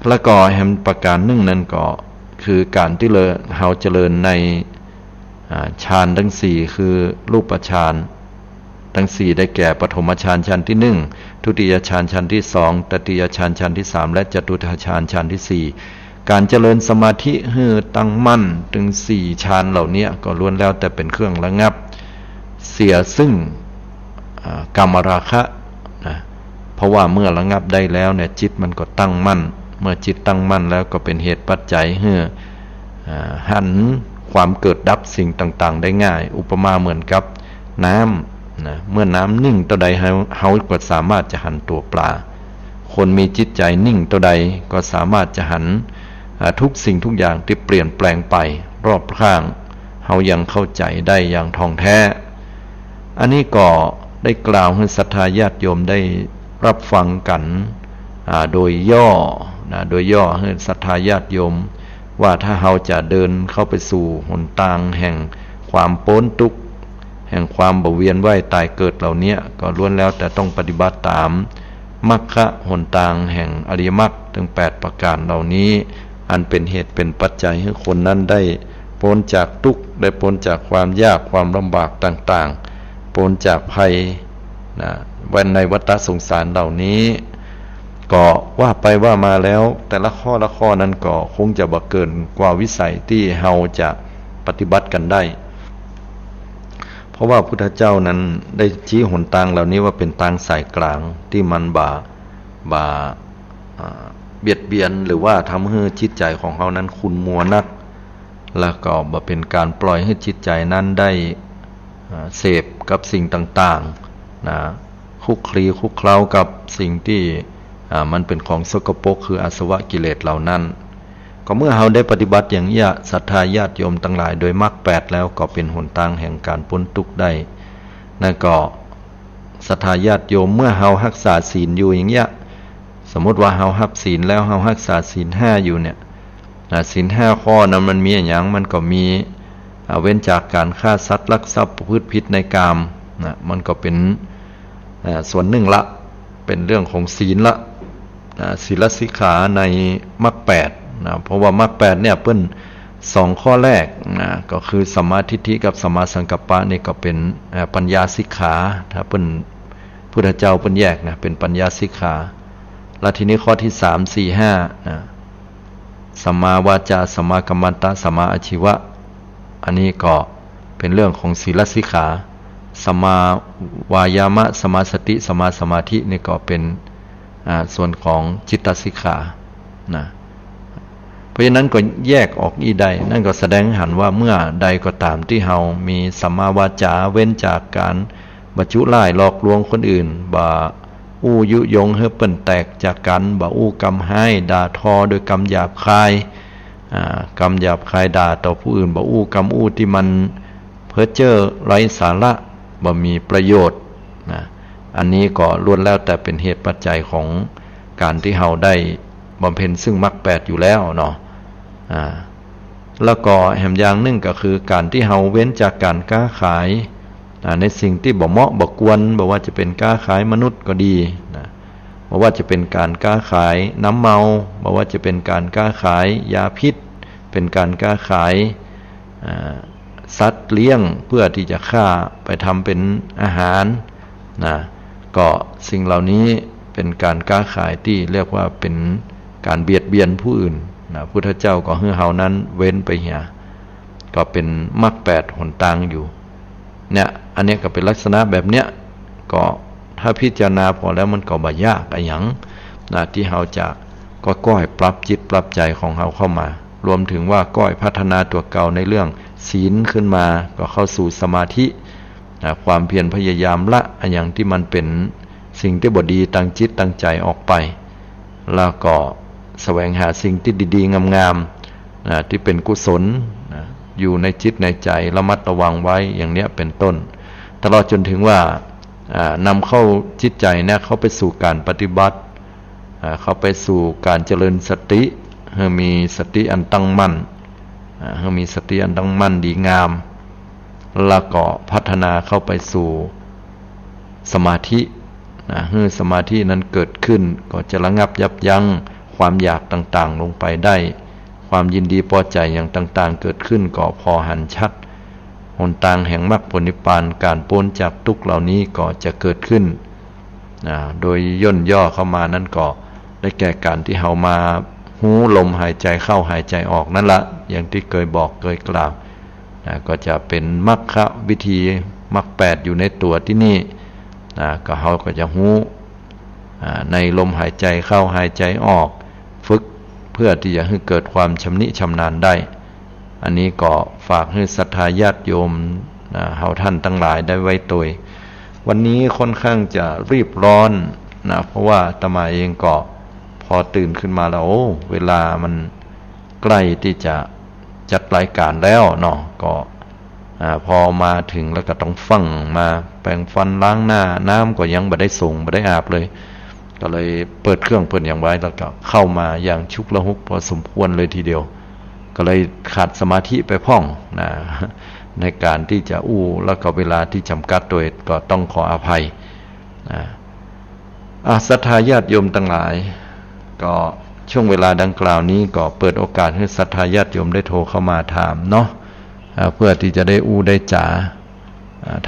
แล้วก็แห่งประการหนึ่งนั้นก็คือการที่เราเจริญในฌานทั้ง4คือรูปฌานทั้ง4ได้แก่ปฐมฌานชั้นที่1ทุติยฌานชั้นที่2ตติยฌานชั้นที่3และจตุตถฌานชั้นที่4การเจริญสมาธิให้ตั้งมั่นถึง4ฌานเหล่านี้ก็ล้วนแล้วแต่เป็นเครื่องระงับเสียซึ่งกามราคะนะเพราะว่าเมื่อระงับได้แล้วเนี่ยจิตมันก็ตั้งมั่นเมื่อจิตตั้งมั่นแล้วก็เป็นเหตุปัจจัยให้หันความเกิดดับสิ่งต่างๆได้ง่ายอุปมาเหมือนกับน้ำนะเมื่อน้ำนิ่งตัวใดเขาก็สามารถจะหันตัวปลาคนมีจิตใจนิ่งตัวใดก็สามารถจะหันทุกสิ่งทุกอย่างที่เปลี่ยนแปลงไปรอบข้างเขายังเข้าใจได้อย่างท่องแท้อันนี้ก็ได้กล่าวให้ศรัทธาญาติโยมได้รับฟังกันโดยย่อให้ศรัทธาญาติโยมว่าถ้าเราจะเดินเข้าไปสู่หนทางแห่งคว ความพ้นทุกข์แห่งความบ่เวียนว่ายตายเกิดเหล่านี้ก็ล้วนแล้วแต่ต้องปฏิบัติตามมรรคหนทางแห่งอริยมรรคถึง8ประการเหล่านี้อันเป็นเหตุเป็นปัจจัยให้คนนั้นได้พ้นจากทุกข์ได้พ้นจากความยากความลำบากต่างๆพ้นจากภัยวันในวัฏสงสารเหล่านี้ก็ว่าไปว่ามาแล้วแต่ละข้อละข้อนั้นก็คงจะบ่เกินกว่าวิสัยที่เฮาจะปฏิบัติกันได้เพราะว่าพุทธเจ้านั้นได้ชี้หนทางเหล่านี้ว่าเป็นทางสายกลางที่มันบ่เบียดเบียนหรือว่าทำให้จิตใจของเขานั้นขุ่นมัวนักแล้วก็บ่เป็นการปล่อยให้จิตใจนั้นได้เสพกับสิ่งต่างๆคุกคลีคุกเคล้ากับสิ่งที่มันเป็นของสกปรกคืออาสวะกิเลสเหล่านั้นก็เมื่อเราได้ปฏิบัติอย่างนี้ศรัทธาญาติโยมทั้งหลายโดยมรรค8แล้วก็เป็นหนทางแห่งการพ้นทุกข์ได้นั่นก็ศรัทธาญาติโยมเมื่อเรารักษาศีลอยู่อย่างเงี้ยสมมติว่าเรารักศีลแล้วเรารักษาศีล5อยู่เนี่ยศีล5ข้อนั้นมันมีอย่างมันก็มีเว้นจากการฆ่าสัตว์ลักทรัพย์ประพฤติผิดในกามมันก็เป็นส่วนหนึ่งละเป็นเรื่องของศีลละศีลสิกขาในมรรค8เพราะว่ามรรค8เนี่ยเพิ่น2ข้อแรกก็คือสัมมาทิฏฐิกับสัมมาสังกัปปะนี่ก็เป็นปัญญาสิกขาถ้าเพิ่นพุทธเจ้าเพิ่นแยกเป็นปัญญาสิกขาแล้วทีนี้ข้อที่3 4 5สัมมาวาจาสัมมากัมมันตะสัมมาอาชีวะอันนี้ก็เป็นเรื่องของศีลสิกขาสัมมาวายามะสัมมาสติสัมมาสมาธินี่ก็เป็นส่วนของจิตตสิกขาเพราะฉะนั้นก็แยกออกอีใดนั่นก็แสดงหันว่าเมื่อใดก็ตามที่เฮามีสัมมาวาจาเว้นจากการบรรจุล่ายหลอกลวงคนอื่นบ่อู้ยุยงให้เปิ้นแตกจากกันบ่อู้กำให้ด่าทอโดยกำหยาบคายกำหยาบคายด่าต่อผู้อื่นบ่อู้กำอู้ที่มันเพ้อเจ้อไร้สาระบ่มีประโยชน์อันนี้ก็ล้วนแล้วแต่เป็นเหตุปัจจัยของการที่เฮาได้บำเพ็ญซึ่งมรรค8อยู่แล้วเนาะแล้วก็แห่งอย่างหนึ่งก็คือการที่เฮาเว้นจากการค้าขายในสิ่งที่บ่เหมาะบ่ควรบ่ว่าจะเป็นค้าขายมนุษย์ก็ดีบ่ว่าจะเป็นการค้าขายน้ำเมาบ่ว่าจะเป็นการค้าขายยาพิษเป็นการค้าขายสัตว์เลี้ยงเพื่อที่จะฆ่าไปทำเป็นอาหารก็สิ่งเหล่านี้เป็นการค้าขายที่เรียกว่าเป็นการเบียดเบียนผู้อื่นพุทธเจ้าก็ให้เฮานั้นเว้นไปเหียก็เป็นมรรค8หนทางอยู่เนี่ยอันนี้ก็เป็นลักษณะแบบเนี้ยก็ถ้าพิจารณาพอแล้วมันก็บ่ยากอะไรหยังที่เฮาจะก้อยปรับจิตปรับใจของเฮาเข้ามารวมถึงว่าก้อยพัฒนาตัวเก่าในเรื่องศีลขึ้นมาก็เข้าสู่สมาธิความเพียรพยายามละอย่างที่มันเป็นสิ่งที่บ่ดีตั้งจิตตั้งใจออกไปแล้วก็แสวงหาสิ่งที่ดีๆงามๆที่เป็นกุศลอยู่ในจิตในใจระมัดระวังไว้อย่างเนี้ยเป็นต้นตลอดจนถึงว่านำเข้าจิตใจเนี่ยเข้าไปสู่การปฏิบัติเข้าไปสู่การเจริญสติให้มีสติอันตั้งมั่นให้มีสติอันตั้งมั่นดีงามแล้วก็พัฒนาเข้าไปสู่สมาธิให้สมาธินั้นเกิดขึ้นก็จะระงับยับยั้งความอยากต่างๆลงไปได้ความยินดีพอใจอย่างต่างๆเกิดขึ้นก็พอหันชัดหนทางแห่งมรรคผลนิพพานการพ้นจากทุกข์เหล่านี้ก็จะเกิดขึ้นโดยย่นย่อเข้ามานั้นก็ได้แก่การที่เฮามาหูลมหายใจเข้าหายใจออกนั่นละอย่างที่เคยบอกเคยกล่าวก็จะเป็นมรรควิธีมรรค8อยู่ในตัวที่นี่ก็เฮาก็จะหูในลมหายใจเข้าหายใจออกฝึกเพื่อที่จะให้เกิดความชำนิชำนาญได้อันนี้ก็ฝากให้ศรัทธาญาติโยมเฮาท่านทั้งหลายได้ไว้ตัววันนี้ค่อนข้างจะรีบร้อนเพราะว่าอาตมาเองก็พอตื่นขึ้นมาแล้วเวลามันใกล้ที่จะจัดรายการแล้วเนาะก็พอมาถึงแล้วก็ต้องฟังมาแปรงฟันล้างหน้าน้ำก็ยังบ่ได้ส่งบ่ได้อาบเลยก็เลยเปิดเครื่องเปิดอย่างไว้แล้วก็เข้ามาอย่างชุกละหุกพอสมควรเลยทีเดียวก็เลยขาดสมาธิไปพ่อง ในการที่จะอู้แล้วก็เวลาที่จำกัดโดยก็ต้องขออภัยศรัทธาญาติโยมทั้งหลายก็ช่วงเวลาดังกล่าวนี้ก็เปิดโอกาสให้ศรัทธาญาติโยมได้โทรเข้ามาถามเนาะเพื่อที่จะได้อู้ได้จ๋า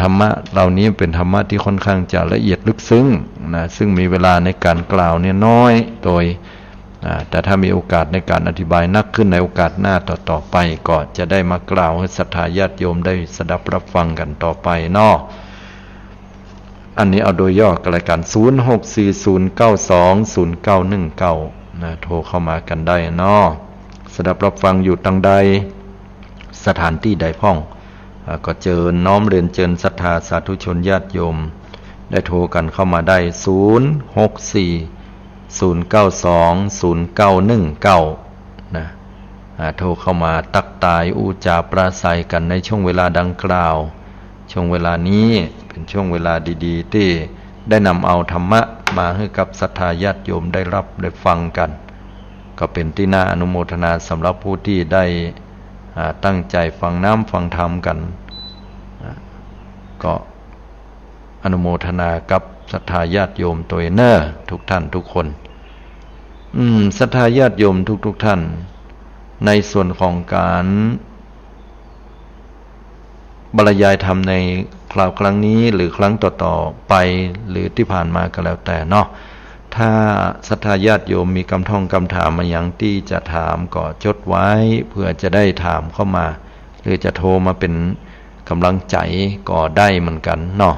ธรรมะเหล่านี้เป็นธรรมะที่ค่อนข้างจะละเอียดลึกซึ้งนะซึ่งมีเวลาในการกล่าวเนี่ยน้อยโดยแต่ถ้ามีโอกาสในการอธิบายนักขึ้นในโอกาสหน้าต่อไปก็จะได้มากล่าวให้ศรัทธาญาติโยมได้สดับรับฟังกันต่อไปเนาะอันนี้เอาโดยย่อกันรายการ0640920919นะโทรเข้ามากันได้เนาะสดับรับฟังอยู่ตังใดสถานที่ใดพ้องก็เจอน้อมเรียนเจิญศรัทธาสาธุชนญาติโยมได้โทรกันเข้ามาได้0640920919นะโทรเข้ามาตักตายอูจาปราศัยกันในช่วงเวลาดังกล่าวช่วงเวลานี้เป็นช่วงเวลาดีๆที่ได้นำเอาธรรมะมาให้กับศรัทธาญาติโยมได้รับได้ฟังกันก็เป็นที่น่าอนุโมทนาสำหรับผู้ที่ได้ตั้งใจฟังน้ำฟังธรรมกันก็อนุโมทนากับศรัทธาญาติโยมตัวเนอร์ทุกท่านทุกคนศรัทธาญาติโยมทุกท่านในส่วนของการบรรยายธรรมในคราวครั้งนี้หรือครั้งต่อๆไปหรือที่ผ่านมาก็แล้วแต่เนาะถ้าศรัทธาญาติโยมมีคำท่องคำถามมาอย่างที่จะถามก็จดไว้เพื่อจะได้ถามเข้ามาหรือจะโทรมาเป็นกำลังใจก็ได้เหมือนกันเนาะ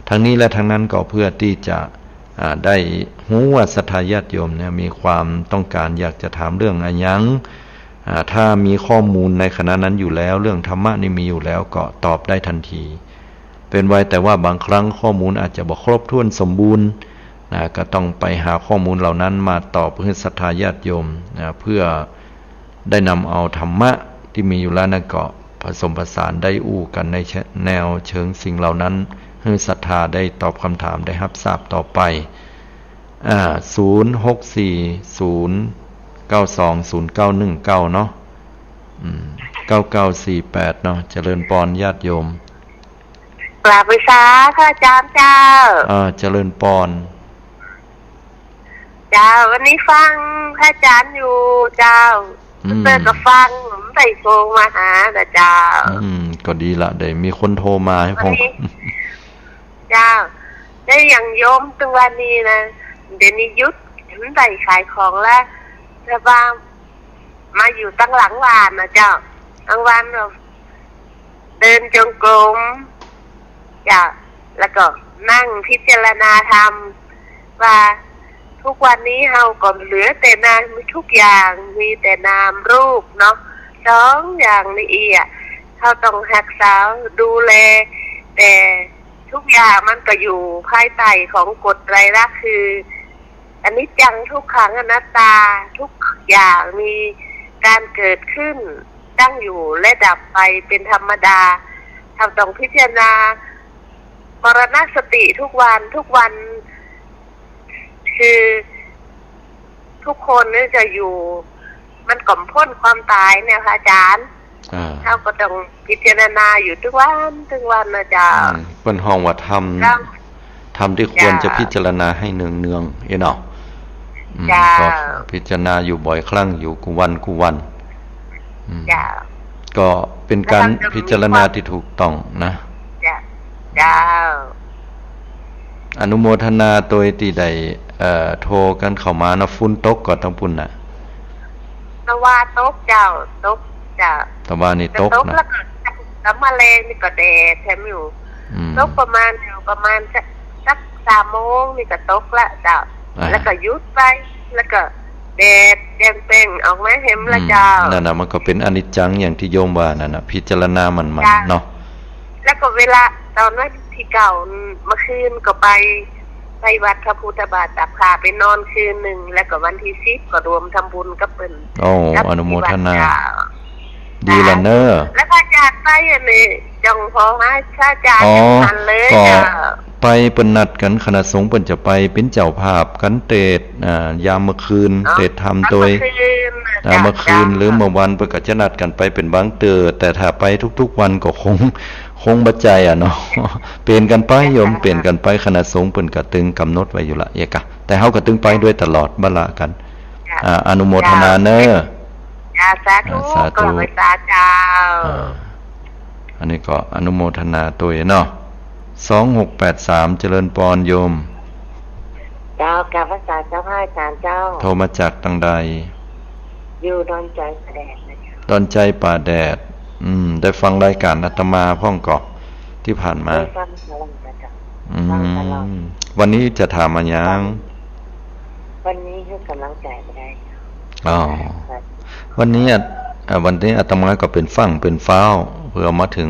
ทั้งนี้และทั้งนั้นก็เพื่อที่จะได้รู้ว่าศรัทธาญาติโยมเนี่ยมีความต้องการอยากจะถามเรื่องอะไรยังถ้ามีข้อมูลในขณะนั้นอยู่แล้วเรื่องธรรมะนี่มีอยู่แล้วก็ตอบได้ทันทีเป็นไว้แต่ว่าบางครั้งข้อมูลอาจจะบ่ครบถ้วนสมบูรณ์ก็ต้องไปหาข้อมูลเหล่านั้นมาตอบให้ศรัทธาญาติโยมเพื่อได้นำเอาธรรมะที่มีอยู่แล้วนั่นก็ผสมผสานได้อู้กันในแนวเชิงสิ่งเหล่านั้นให้ศรัทธาได้ตอบคำถามได้รับทราบต่อไป0640920919เนาะ9948เนาะเจริญพรญาติโยมกราบวิสาพระอาจารย์เจ้าเจริญพรเจ้าวันนี้ฟังพระอาจารย์อยู่เจ้าเพื่อนก็ฟังใส่โทรมาหาแต่เจ้าก็ดีละเดี๋ยวมีคนโทรมาให้ผมเจ้าได้อย่างโยมตังวันนี้นะเดี๋ยวนี้ยุดใส่ขายของแล้วแต่ว่ามาอยู่ตั้งหลังวานนะเจ้าตั้งวันเราเดินจงกรมจ้ะแล้วก็นั่งพิจารณาธรรมว่าทุกวันนี้เราก็เหลือแต่นามทุกอย่างมีแต่นามรูปเนาะสองอย่างนี้เราต้องรักษาดูแลแต่ทุกอย่างมันก็อยู่ภายใต้ของกฎไตรลักษณ์คืออนิจจังทุกขังอนัตตาทุกอย่างมีการเกิดขึ้นตั้งอยู่และดับไปเป็นธรรมดาเราต้องพิจารณามรณสติทุกวันคือทุกคนนี่จะอยู่มันก่อมพ้นความตายเนี่ยค่ะอาจารย์เราก็ต้องพิจารณาอยู่ทุกวันนะจ๊ะเป็นห้องว่าทำที่ควรจะพิจารณาให้เนืองเนาะก็พิจารณาอยู่บ่อยครั้งอยู่กุวันก็เป็นการพิจารณาที่ถูกต้องนะอนุโมทนาโดยที่ได้โทรกันเข้ามานะฝุ่นตกก่อนทั้งปุ่นน่ะตะวันตกเจ้าตกจ้ะตะวันนี่ตกนะแล้วแมลงนี่ก็แดดแถมอยู่ตกประมาณสัก3 โมงนี่ก็ตกละเจ้าแล้วก็ยุดไปแล้วก็แดดแดงเป่งออกมาเห็นละเจ้านั่นน่ะมันก็เป็นอนิจจังอย่างที่โยมว่านั่นน่ะพิจารณามันเนาะแล้วก็เวลาตอนวันที่เก่าเมื่อคืนก็ไปวัดพระพุทธบาทตักผ้าไปนอนคืนหนึ่งแล้วก็วันที่10ก็รวมทำบุญกับเพิ่นอนุโมทนาดีละเนอแล้วพระอาจารย์ไปอันนี้จังพอให้พระอาจารย์ทันเลย ไปเปิ้นนัดกันคณะสงฆ์เปิ้นจะไปเป็นเจ้าภาพกันเตดยามมื้อคืนเตดทำโดยเมื่อคืนหรือเมื่อวันเปิ้นก็จะนัดกันไปเป็นบางเตอแต่ถ้าไปทุกๆวันก็คงบ่ใจเนาะเปลี่ยนกันไปโยมเปลี่ยนกันไปคณะสงฆ์เปิ้นก็ตึงกำหนดไว้อยู่ละเอกะแต่เฮาก็ตึงไปด้วยตลอดบ่ละกันอนุโมทนาเด้อสาธุก็ไปสาเจ้าอันนี้ก็อนุโมทนาตัวเนาะ2683เจริญปอนโยมเจ้ากราบพระสาเจ้าพระอาจารย์เจ้าโทรมาจากทางใดอยู่ดอนใจป่าแดดนะเจ้าดอนใจป่าแดดได้ฟังรายการอาตมาพ่องเกาะที่ผ่านมาได้ฟังตลอดเจ้าวันนี้จะถามมายังวันนี้คือกำลังใจไม่ได้วันนี้อาตมาก็เป็นฟังเป็นฟ้าวเพื่อมาถึง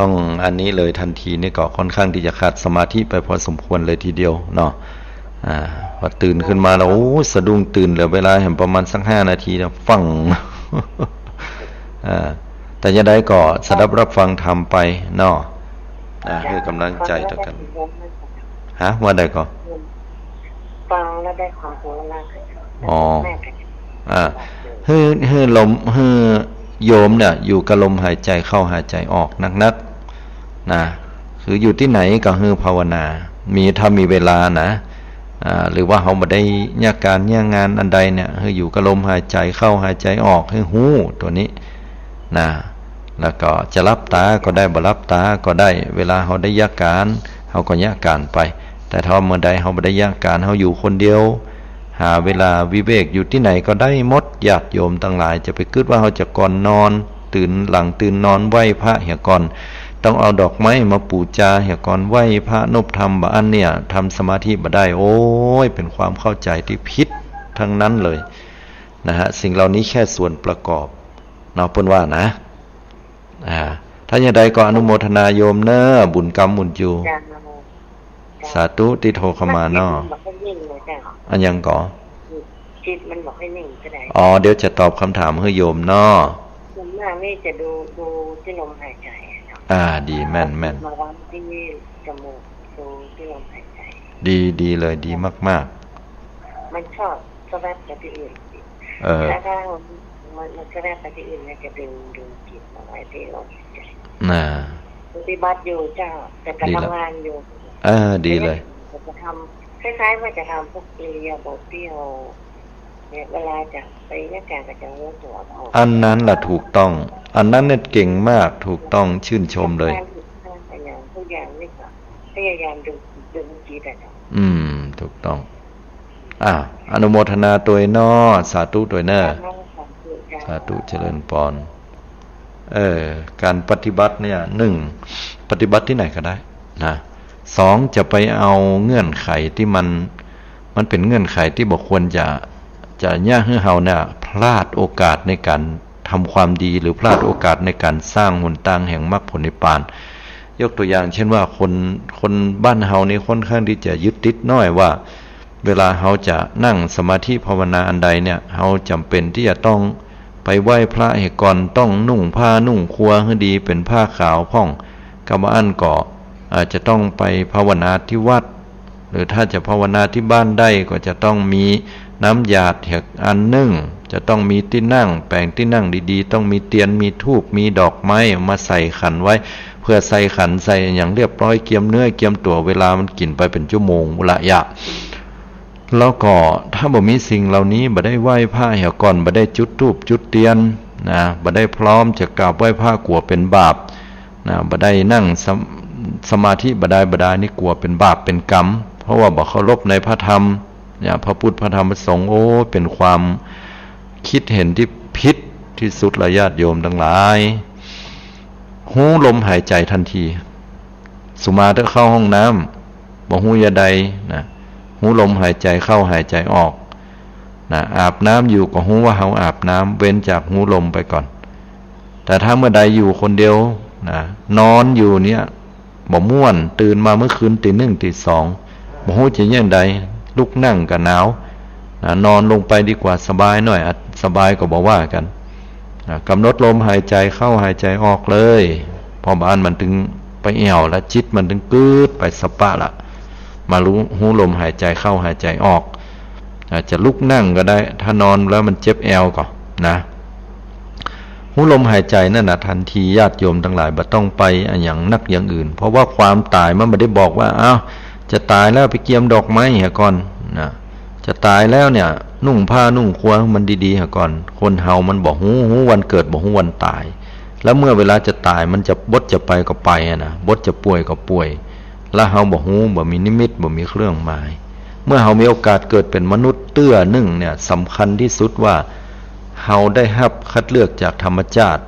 ต้องอันนี้เลยทันทีนี่ก็ค่อนข้างที่จะขาดสมาธิไปพอสมควรเลยทีเดียวเนาะพอตื่นขึ้นมาแล้วสะดุ้งตื่นเหลือเวลาเห็นประมาณสัก5 นาทีแล้วฟังแต่ยังได้ก็สดับรับฟังทำไปเนาะคือกำลังใจต่อกันว่าได้ก็ฟังแล้วได้ความรู้มากลมโยมเนี่ยอยู่กับลมหายใจเข้าหายใจออกนักๆนะคืออยู่ที่ไหนก็ภาวนาถ้ามีเวลานะหรือว่าเขาบ่ได้ยากการยากงานอันใดเนี่ยอยู่กับลมหายใจเข้าหายใจออกหูตัวนี้นะแล้วก็จะรับตาก็ได้บ่รับตาก็ได้เวลาเขาได้ยากการเขาก็ยากการไปแต่ถ้าเมื่อใดเขาบ่ได้ยากการเขาอยู่คนเดียวหาเวลาวิเวกอยู่ที่ไหนก็ได้หมดญาติโยมทั้งหลายจะไปคิดว่าเขาจะก่อนนอนตื่นหลังตื่นนอนไหว้พระเหี่ยก่อนต้องเอาดอกไม้มาปูชาเหี่ยก่อนไหว้พระนบธรรมบ่อันเนี่ยทำสมาธิบ่ได้เป็นความเข้าใจที่ผิดทั้งนั้นเลยนะฮะสิ่งเหล่านี้แค่ส่วนประกอบเนาะเพิ่นว่านะถ้าอย่างใดก็อนุโมทนาโยมเน้อบุญกรรมบุญอยู่สาธุที่โทรเข้ามาเนาะอันยังก่อจิตมันบอกให้นิ่งก็ได้เดี๋ยวจะตอบคำถามให้โยมเนาะส่วนมากนี่จะดูที่ลมหายใจดีแม่นมาวัดที่จมูกดูที่ลมหายใจดีเลยดีมากๆมันชอบสแวบไปที่อื่นถ้ามันสแวบไปที่อื่นเนี่ยจะดึงจิตมาไว้ที่ลมหายใจปฏิบัติอยู่เจ้าแต่การทำงานอยู่ดีเลยจะทำคล้ายๆว่าจะทำพวกอิริยาบถที่เราเนี่ยเวลาจะไปเนี่ยการก็จะรู้ตัวอันนั้นล่ะถูกต้องอันนั้นเนี่ยเก่งมากถูกต้องชื่นชมเลยทุกอย่างนี่ก็พยายามดึงจิตอ่ะถูกต้องอนุโมทนาตัวน้อสาธุตัวเน้อสาธุเจริญพรการปฏิบัติเนี่ย1ปฏิบัติที่ไหนก็ได้นะ2จะไปเอาเงื่อนไขที่มันเป็นเงื่อนไขที่บ่ควรจะย่าให้เฮาเนี่ยพลาดโอกาสในการทำความดีหรือพลาดโอกาสในการสร้างหนทางแห่งมรรคผลนิพพานยกตัวอย่างเช่นว่าคนบ้านเฮานี่ค่อนข้างที่จะยึดติดน้อยว่าเวลาเฮาจะนั่งสมาธิภาวนาอันใดเนี่ยเฮาจำเป็นที่จะต้องไปไหว้พระให้ก่อนต้องนุ่งผ้านุ่งครัวให้ดีเป็นผ้าขาวผ่องกรรมอันก็อาจจะต้องไปภาวนาที่วัดหรือถ้าจะภาวนาที่บ้านได้ก็จะต้องมีน้ำหยาดอันนึ่งจะต้องมีที่นั่งแปลงที่นั่งดีๆต้องมีเทียนมีธูปมีดอกไม้มาใส่ขันไว้เพื่อใส่ขันใส่อย่างเรียบร้อยเกียมเนื้อเกียมตัวเวลามันกินไปเป็นชั่วโมงละยะแล้วก็ถ้าบ่มีสิ่งเหล่านี้บ่ได้ไหว้พระเหี่ยก่อนบ่ได้จุดธูปจุดเทียนนะบ่ได้พร้อมจะกราบไหว้พระกลัวเป็นบาปนะบ่ได้นั่งสมาธิบ่ได้นี่กลัวเป็นบาปเป็นกรรมเพราะว่าบ่เคารพในพระธรรมเนี่ยพระพุทธพระธรรมพระสงฆ์เป็นความคิดเห็นที่ผิดที่สุดละญาติโยมทั้งหลายหูลมหายใจทันทีสุมาถ้าเข้าห้องน้ำบ่หูยาใดนะหูลมหายใจเข้าหายใจออกนะอาบน้ำอยู่ก็หูว่าเฮาอาบน้ำเว้นจากหูลมไปก่อนแต่ถ้าเมื่อใดอยู่คนเดียวนะนอนอยู่เนี่ยบ่ม่วนตื่นมาเมื่อคืนตี 1 ตี 2บ่ฮู้จะยังใดลุกนั่งก็หนาวนอนลงไปดีกว่าสบายหน่อยสบายก็บ่ว่ากันกำหนดลมหายใจเข้าหายใจออกเลยพอบ้านมันถึง ไปแอวแล้วจิตมันถึงกึดไปสปะละมารู้หูลมหายใจเข้าหายใจออกอาจจะลุกนั่งก็ได้ถ้านอนแล้วมันเจ็บแอวก็นะหูลมหายใจนั่นนะทันทีญาติโยมทั้งหลายบ่ต้องไปอย่างนักอย่างอื่นเพราะว่าความตายมันไม่ได้บอกว่าอ้าวจะตายแล้วไปเกียมดอกไม้เหรอก่อนนะจะตายแล้วเนี่ยนุ่งผ้านุ่งครัวมันดีๆเหรอก่อนคนเฮามันบอกหูวันเกิดบอกหูวันตายแล้วเมื่อเวลาจะตายมันจะบดจะไปก็ไปนะบดจะป่วยก็ป่วยแล้วเฮาบอกหูบ่มีนิมิตบ่มีเครื่องหมายเมื่อเฮามีโอกาสเกิดเป็นมนุษย์เตื้อนึ่งเนี่ยสำคัญที่สุดว่าเฮาได้รับคัดเลือกจากธรรมชาติ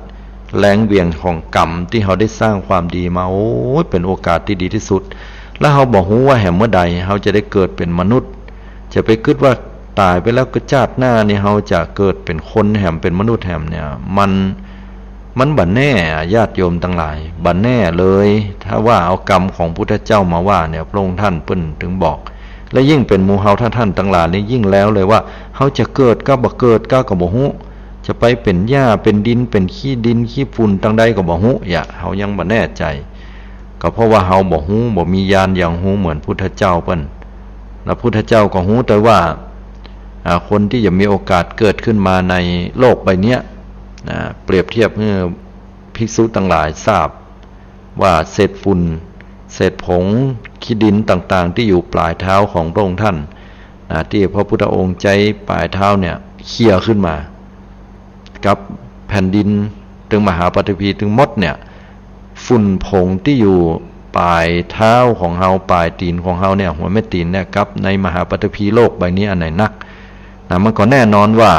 แรงเวียงของกรรมที่เฮาได้สร้างความดีมาโอ้ยเป็นโอกาสที่ดีที่สุดแล้วเฮาบอกหูว่าแห่งเมื่อใดเฮาจะได้เกิดเป็นมนุษย์จะไปคิดว่าตายไปแล้วก็ชาติหน้านี่เฮาจะเกิดเป็นคนแห่งเป็นมนุษย์แห่งเนี่ยมันบัดแน่ญาติโยมทั้งหลายบัดแน่เลยถ้าว่าเอากรรมของพุทธเจ้ามาว่าเนี่ยพระองค์ท่านเปิ้นถึงบอกและยิ่งเป็นหมู่เฮาท่านทั้งหลายนี่ยิ่งแล้วเลยว่าเฮาจะเกิดก็บ่เกิดก็บ่ฮู้จะไปเป็นหญ้าเป็นดินเป็นขี้ดินขี้ฝุ่นตั้งใดก็บ่ฮู้อย่าเฮายังบ่แน่ใจก็เพราะว่าเฮาบ่ฮู้บ่มีญาณอย่างฮู้เหมือนพุทธเจ้าเปิ้นแล้วพุทธเจ้าก็ฮู้แต่ว่าคนที่จะมีโอกาสเกิดขึ้นมาในโลกใบนี้เปรียบเทียบเมื่อภิกษุทั้งหลายทราบว่าเศษฝุ่นเศษผงขี้ดินต่างๆที่อยู่ปลายเท้าของพระองค์ท่านที่พระพุทธองค์ใจปลายเท้าเนี่ยเขี่ยขึ้นมากับแผ่นดินถึงมหาปฐพีถึงมดเนี่ยฝุ่นผงที่อยู่ปลายเท้าของเฮาปลายตีนของเฮาเนี่ยหัวแม่ตีนเนี่ยกับในมหาปฐพีโลกใบนี้อันไหนนักมันก็แน่นอนว่า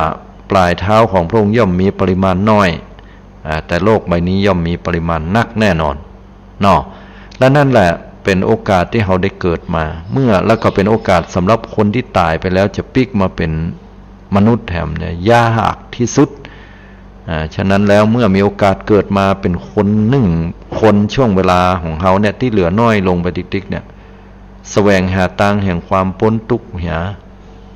ปลายเท้าของพระองค์ย่อมมีปริมาณน้อยแต่โลกใบนี้ย่อมมีปริมาณนักแน่นอนเนาะและนั่นแหละเป็นโอกาสที่เราได้เกิดมาเมื่อแล้วก็เป็นโอกาสสำหรับคนที่ตายไปแล้วจะพลิกมาเป็นมนุษย์แถมเนี่ยยากที่สุดฉะนั้นแล้วเมื่อมีโอกาสเกิดมาเป็นคนหนึ่งคนช่วงเวลาของเขาเนี่ยที่เหลือน้อยลงไปติ๊กๆเนี่ยแสวงหาทางแห่งความพ้นทุกข์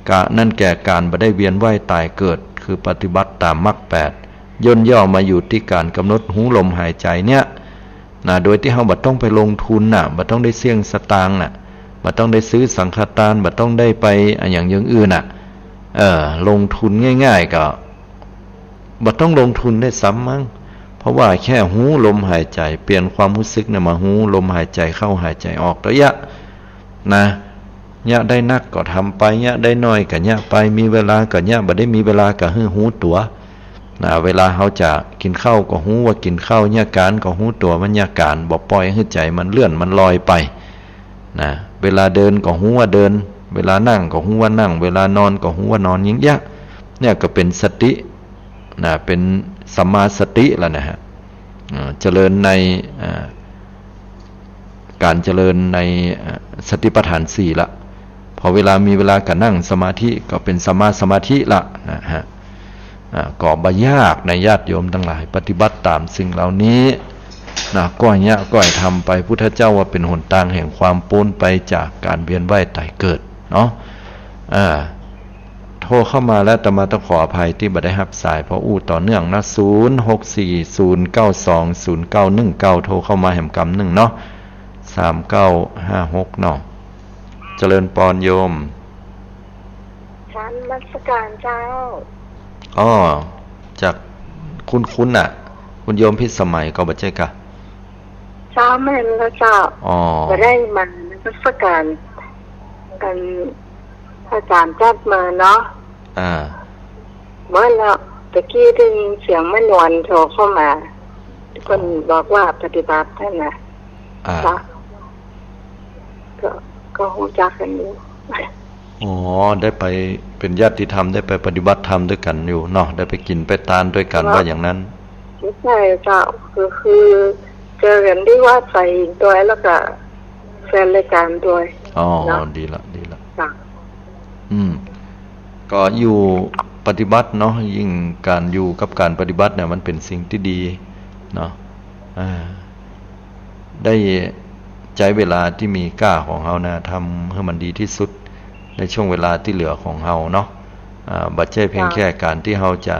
กะนั่นแก่การบ่ได้เวียนว่ายตายเกิดคือปฏิบัติตามมรรค8ย่นย่อมาอยู่ที่การกำหนดหูลมหายใจเนี่ยโดยที่เราบ่ต้องไปลงทุนบ่ต้องได้เสี่ยงสตางค์บ่ต้องได้ซื้อสังฆทานบ่ต้องได้ไปอย่างอื่นลงทุนง่ายๆก็บ่ต้องลงทุนได้ซ้ำมั้งเพราะว่าแค่หูลมหายใจเปลี่ยนความรู้สึกมาหูลมหายใจเข้าหายใจออกระยะยะได้นักก็ทำไปยะได้น้อยก็ยะไปมีเวลาก็ยะบ่ได้มีเวลาก็หูตัวเวลาเขาจะกินข้าวก็หูว่ากินข้าวยะการก็หูตัวมันยะการบ่ปล่อยให้ใจมันเลื่อนมันลอยไปเวลาเดินก็หูว่าเดินเวลานั่งก็หูว่านั่งเวลานอนก็หูว่านอนยิ่งยะเนี่ยก็เป็นสติเป็นสัมมาสติแล้วนะฮะเจริญในการเจริญในสติปัฏฐาน4ละพอเวลามีเวลาก็นั่งสมาธิก็เป็นสัมมาสมาธิละนะฮะก็บ่ยากในญาติโยมทั้งหลายปฏิบัติตามสิ่งเหล่านี้ก็ให้ทำไปพุทธเจ้าว่าเป็นหนทางแห่งความพ้นไปจากการเวียนว่ายตายเกิดเนาะโทรเข้ามาแล้วแต่มาต้องขออภัยที่บ่ได้รับสายเพราะต่อเนื่องนะ0640920919โทรเข้ามาแห่งกำ1เนาะ3956เนาะเจริญปอนโยมชั้นมัสการเจ้าจากคุณคุณโยมพิสมัยก็บ่ใช่กะเจ้าแม่นแล้วเจ้าก็ได้มันมัสการกันอาจารย์จัดมาเนาะเมื่อแล้วตะกี้ได้ยินเสียงแม่นวลโทรเข้ามาคนบอกว่าปฏิบัติท่านก็รู้จักกันอยู่ได้ไปเป็นญาติธรรมได้ไปปฏิบัติธรรมด้วยกันอยู่เนาะได้ไปกินไปทานด้วยกันว่าอย่างนั้นไม่ใช่เจ้าคือเจอกันที่ว่าใส่ตัวแล้วก็แฟนรายการด้วยดีละจ้ะก็อยู่ปฏิบัติเนาะยิ่งการอยู่กับการปฏิบัติเนี่ยมันเป็นสิ่งที่ดีเนาะได้ใช้เวลาที่มีกล้าของเฮานะทำให้มันดีที่สุดในช่วงเวลาที่เหลือของเฮาเนาะบัดใช่เพียงแค่การที่เฮาจะ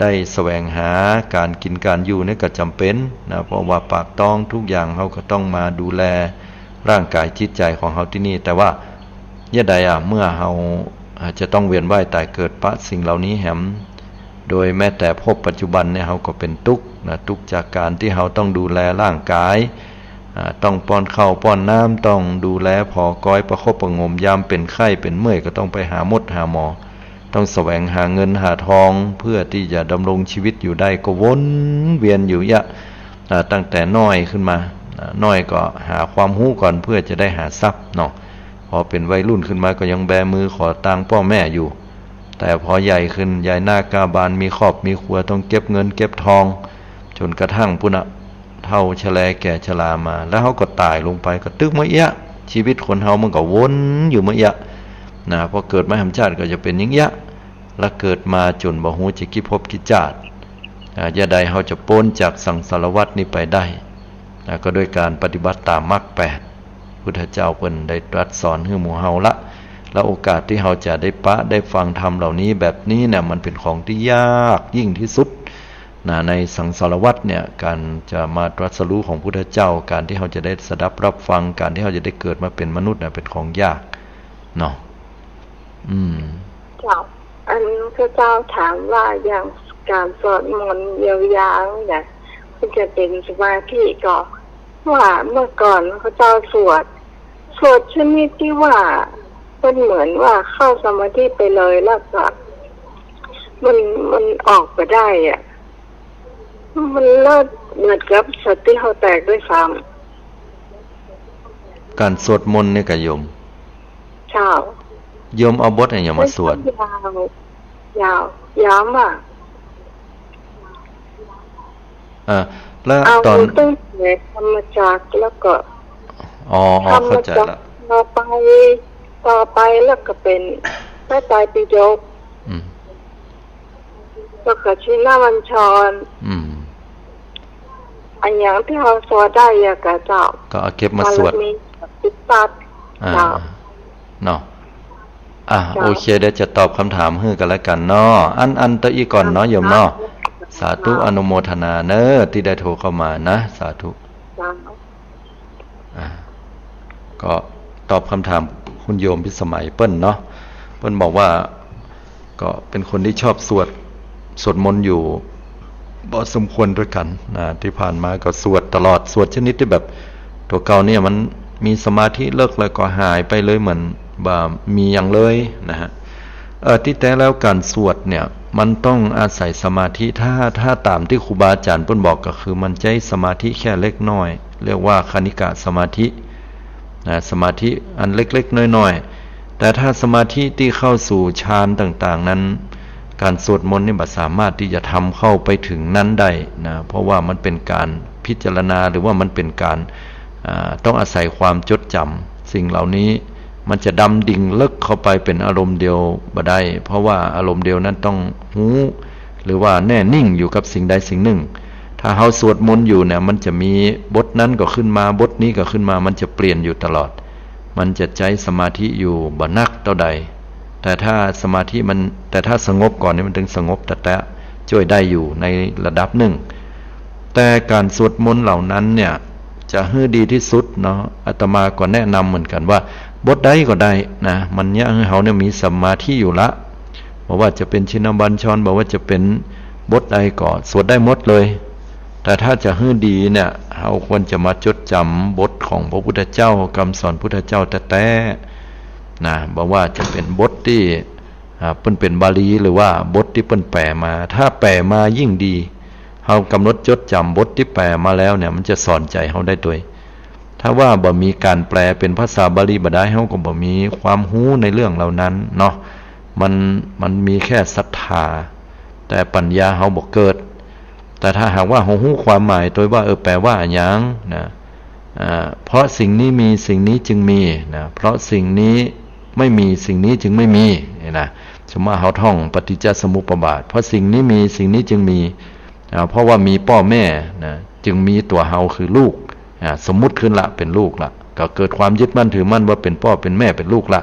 ได้แสวงหาการกินการอยู่นี่ก็จำเป็นนะเพราะว่าปากท้องทุกอย่างเขาก็ต้องมาดูแลร่างกายจิตใจของเขาที่นี่แต่ว่าใดเมื่อเขาจะต้องเวียนว่ายตายเกิดปะสิ่งเหล่านี้แหมโดยแม้แต่พบปัจจุบันเนี่ยเขาก็เป็นทุกข์นะทุกข์จากการที่เขาต้องดูแลร่างกายต้องป้อนข้าวป้อนน้ำต้องดูแลพอก้อยประคบประงมยามเป็นไข้เป็นเมื่อยก็ต้องไปหาหมอต้องแสวงหาเงินหาทองเพื่อที่จะดำรงชีวิตอยู่ได้ก็วนเวียนอยู่ตั้งแต่น้อยขึ้นมาน้อยก็หาความรู้ก่อนเพื่อจะได้หาทรัพย์เนาะพอเป็นวัยรุ่นขึ้นมาก็ยังแบมือขอตังค์พ่อแม่อยู่แต่พอใหญ่ขึ้นใหญ่หน้ากาบานมีครอบมีครัวต้องเก็บเงินเก็บทองจนกระทั่งพุ่นเฒ่าชราแก่ชรามาแล้วเขาก็ตายลงไปก็ตึกมาเยอะชีวิตคนเฮามันก็วนอยู่มาเยอะนะพอเกิดมาธรรมชาติก็จะเป็นอย่างเงี้ยแล้วเกิดมาจนบ่ฮู้จะกี่ภพกี่ชาติอย่าใดเฮาจะพ้นจากสังสารวัฏนี้ไปได้ก็ด้วยการปฏิบัติตามมรรค8พุทธเจ้าเพิ่นได้ตรัสสอนให้หมู่เฮาละแล้วโอกาสที่เฮาจะได้ฟังธรรมเหล่านี้แบบนี้เนี่ยมันเป็นของที่ยากยิ่งที่สุดในสังสารวัฏเนี่ยการจะมาตรัสรู้ของพุทธเจ้าการที่เฮาจะได้สดับรับฟังการที่เฮาจะได้เกิดมาเป็นมนุษย์เนี่ยเป็นของยากเนาะเจ้าอันพระเจ้าถามว่าอย่างการสวดมนต์ยาวๆเนี่ยมันจะเป็นสมาธิก็ว่าเมื่อก่อนพระเจ้าสวดชนิดที่ว่าเป็นเหมือนว่าเข้าสมาธิไปเลยแล้วก็มันออกไปได้มันเลิศเหมือนกับสติเขาแตกด้วยซ้ำการสวดมนต์นี่กับโยมเจ้าโยมเอาบทอะไรอย่างมาสวดยาวมากแล้วตอนตั้งแต่ธรรมจักรแล้วก็เข้าใจแล้วต่อไปแล้วก็เป็นพระไตรปิฎกแล้วก็ชินบัญชรอันอย่างที่เราสวดได้ก็เจ้าก็เอาเก็บมาสวดติดตัดเนาะโอเคเดี๋ยวจะตอบคำถามให้กันแล้วกันเนาะอันตะอีก่อนเนาะโยมเนาะสาธุอนุโมทนาเนอะที่ได้โทรเข้ามานะสาธุก็ตอบคำถามคุณโยมพิสมัยเปิ้ลเนาะเปิ้ลบอกว่าก็เป็นคนที่ชอบสวดมนต์อยู่บ่สมควรด้วยกันที่ผ่านมาก็สวดตลอดสวดชนิดที่แบบตัวเก่าเนี่ยมันมีสมาธิเลิกแล้วก็หายไปเลยเหมือนบ่มีอย่างเลยนะฮะที่แท้แล้วการสวดเนี่ยมันต้องอาศัยสมาธิถ้าตามที่ครูบาอาจารย์เพิ่นบอกก็คือมันใช้สมาธิแค่เล็กน้อยเรียกว่าคณิกะสมาธิสมาธิอันเล็กๆน้อยๆแต่ถ้าสมาธิที่เข้าสู่ฌานต่างๆนั้นการสวดมนต์นี่บ่สามารถที่จะทำเข้าไปถึงนั้นได้นะเพราะว่ามันเป็นการพิจารณาหรือว่ามันเป็นการต้องอาศัยความจดจำสิ่งเหล่านี้มันจะดำดิ่งลึกเข้าไปเป็นอารมณ์เดียวบ่ได้เพราะว่าอารมณ์เดียวนั้นต้องหูหรือว่าแน่นิ่งอยู่กับสิ่งใดสิ่งหนึ่งถ้าเฮาสวดมนต์อยู่เนี่ยมันจะมีบทนั้นก็ขึ้นมาบทนี้ก็ขึ้นมามันจะเปลี่ยนอยู่ตลอดมันจะใจสมาธิอยู่บ่นักเท่าใดแต่ถ้าสมาธิแต่ถ้าสงบก่อนนี่มันถึงสงบแต่ช่วยได้อยู่ในระดับหนึ่งแต่การสวดมนต์เหล่านั้นเนี่ยจะให้ดีที่สุดเนาะอาตมาก็แนะนำเหมือนกันว่าบทใดก็ได้นะมันเนี่ยให้เขาเนี่ยมีสมาธิอยู่ละบอกว่าจะเป็นชินบัญชรบอกว่าจะเป็นบทใดก็สวดได้หมดเลยแต่ถ้าจะให้ดีเนี่ยเราควรจะมาจดจำบทของพระพุทธเจ้าคำสอนพุทธเจ้าแต่นะบอกว่าจะเป็นบทที่เปิ้นเป็นบาลีหรือว่าบทที่เปิ้นแปลมาถ้าแปลมายิ่งดีเรากำหนดจดจำบทที่แปลมาแล้วเนี่ยมันจะสอนใจเราได้ด้วยถ้าว่าบ่มีการแปลเป็นภาษาบาลีบ่ได้เราก็บ่มีความรู้ในเรื่องเหล่านั้นเนาะมันมีแค่ศรัทธาแต่ปัญญาเราบ่เกิดแต่ถ้าหากว่าเรารู้ความหมายโดยว่าแปลว่าหยังนะเพราะสิ่งนี้มีสิ่งนี้จึงมีนะเพราะสิ่งนี้ไม่มีสิ่งนี้จึงไม่มีนะสมมติเราท่องปฏิจจสมุปบาทเพราะสิ่งนี้มีสิ่งนี้จึงมีเพราะว่ามีพ่อแม่นะจึงมีตัวเราคือลูกสมมุติขึ้นละเป็นลูกละก็เกิดความยึดมั่นถือมั่นว่าเป็นพ่อเป็นแม่เป็นลูกละ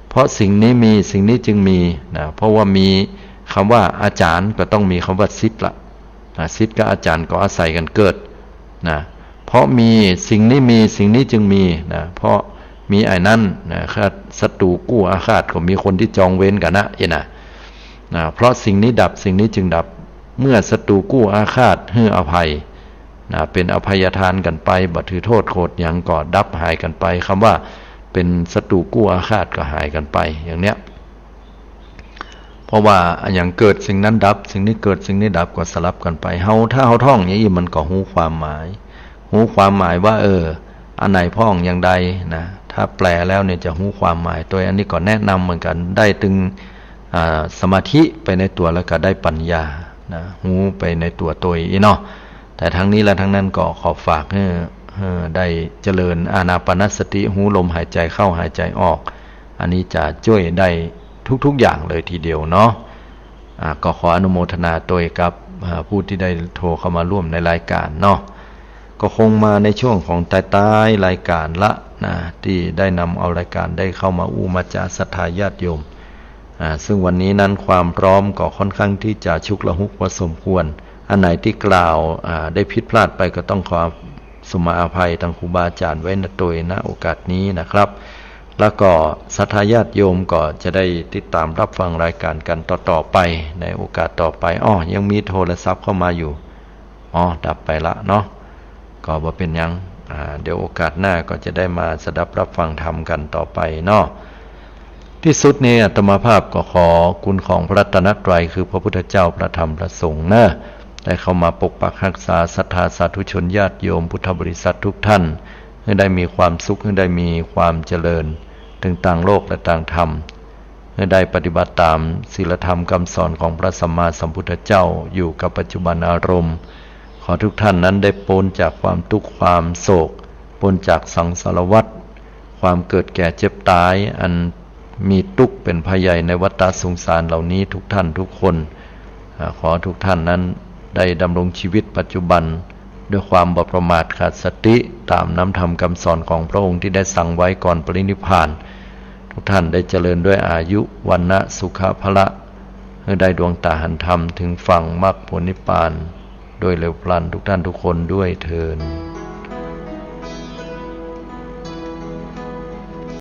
เพราะสิ่งนี้มีสิ่งนี้จึงมีนะเพราะว่ามี คำว่าอาจารย์ก็ต้องมีคำว่าศิษย์ละศิษย์กับอาจารย์ก็อาศัยกันเกิดนะเพราะมีสิ่งนี้มีสิ่งนี้จึงมีนะเพราะมีไอ้นั่นนะครับศัตรูกู้อาฆาตก็มีคนที่จองเว้นกันนะเพราะสิ่งนี้ดับสิ่งนี้จึงดับเมื่อศัตรูกู้อาฆาตให้อภัยเป็นอภัยทานกันไปบ่ถือโทษโกรธหยังก็ดับหายกันไปคำว่าเป็นศัตรูกู้อาฆาตก็หายกันไปอย่างเนี้ยเพราะว่าอย่างเกิดสิ่งนั้นดับสิ่งนี้เกิดสิ่งนี้ดับก็สลับกันไปถ้าเฮาท่องอย่างนี้มันก็หูความหมายว่าอันไหนพ้องอย่างใดนะถ้าแปลแล้วเนี่ยจะหูความหมายตัวอันนี้ก็แนะนำเหมือนกันได้ถึงสมาธิไปในตัวแล้วก็ได้ปัญญานะหูไปในตัวอีเนาะแต่ทั้งนี้และทั้งนั้นก็ขอฝากให้ได้เจริญอานาปานสติหูลมหายใจเข้าหายใจออกอันนี้จะช่วยได้ทุกๆอย่างเลยทีเดียวเนาะก็ขออนุโมทนาตัวกับผู้ที่ได้โทรเข้ามาร่วมในรายการเนาะก็คงมาในช่วงของท้ายรายการละนะที่ได้นำเอารายการได้เข้ามามาจาศรัทธาญาติโยมซึ่งวันนี้นั้นความพร้อมก็ค่อนข้างที่จะชุกละหุกพอสมควรอันไหนที่กล่าวได้ผิดพลาดไปก็ต้องขอสมาอภัยทางครูบาอาจารย์ไว้ณโอกาสนี้นะครับแล้วก็ศรัทธาญาติโยมก็จะได้ติดตามรับฟังรายการกันต่อไปในโอกาสต่อไปยังมีโทรศัพท์เข้ามาอยู่ดับไปละเนาะก็บ่เป็นยังเดี๋ยวโอกาสหน้าก็จะได้มาสดับรับฟังธรรมกันต่อไปเนาะที่สุดนี้อาตมาภาพก็ขอคุณของพระรัตนตรัยคือพระพุทธเจ้าพระธรรมพระสงฆ์ได้เข้ามาปกปักรักษาศรัทธาสาธุชนญาติโยมพุทธบริษัททุกท่านให้ได้มีความสุขให้ได้มีความเจริญถึงต่างโลกและต่างธรรมให้ได้ปฏิบัติตามศีลธรรมคำสอนของพระสัมมาสัมพุทธเจ้าอยู่กับปัจจุบันอารมณ์ขอทุกท่านนั้นได้พ้นจากความทุกข์ความโศกพ้นจากสังสารวัฏความเกิดแก่เจ็บตายอันมีทุกข์เป็นภัยใหญ่ในวัฏสงสารเหล่านี้ทุกท่านทุกคนขอทุกท่านนั้นได้ดำรงชีวิตปัจจุบันด้วยความบ่ประมาทขาดสติตามน้ำธรรมคำสอนของพระองค์ที่ได้สั่งไว้ก่อนปรินิพพานทุกท่านได้เจริญด้วยอายุวันนะสุขภละให้ได้ดวงตาหันธรรมถึงฝั่งมรรคผลนิพพานโดยเร็วพลันทุกท่านทุกคนด้วยเทอญ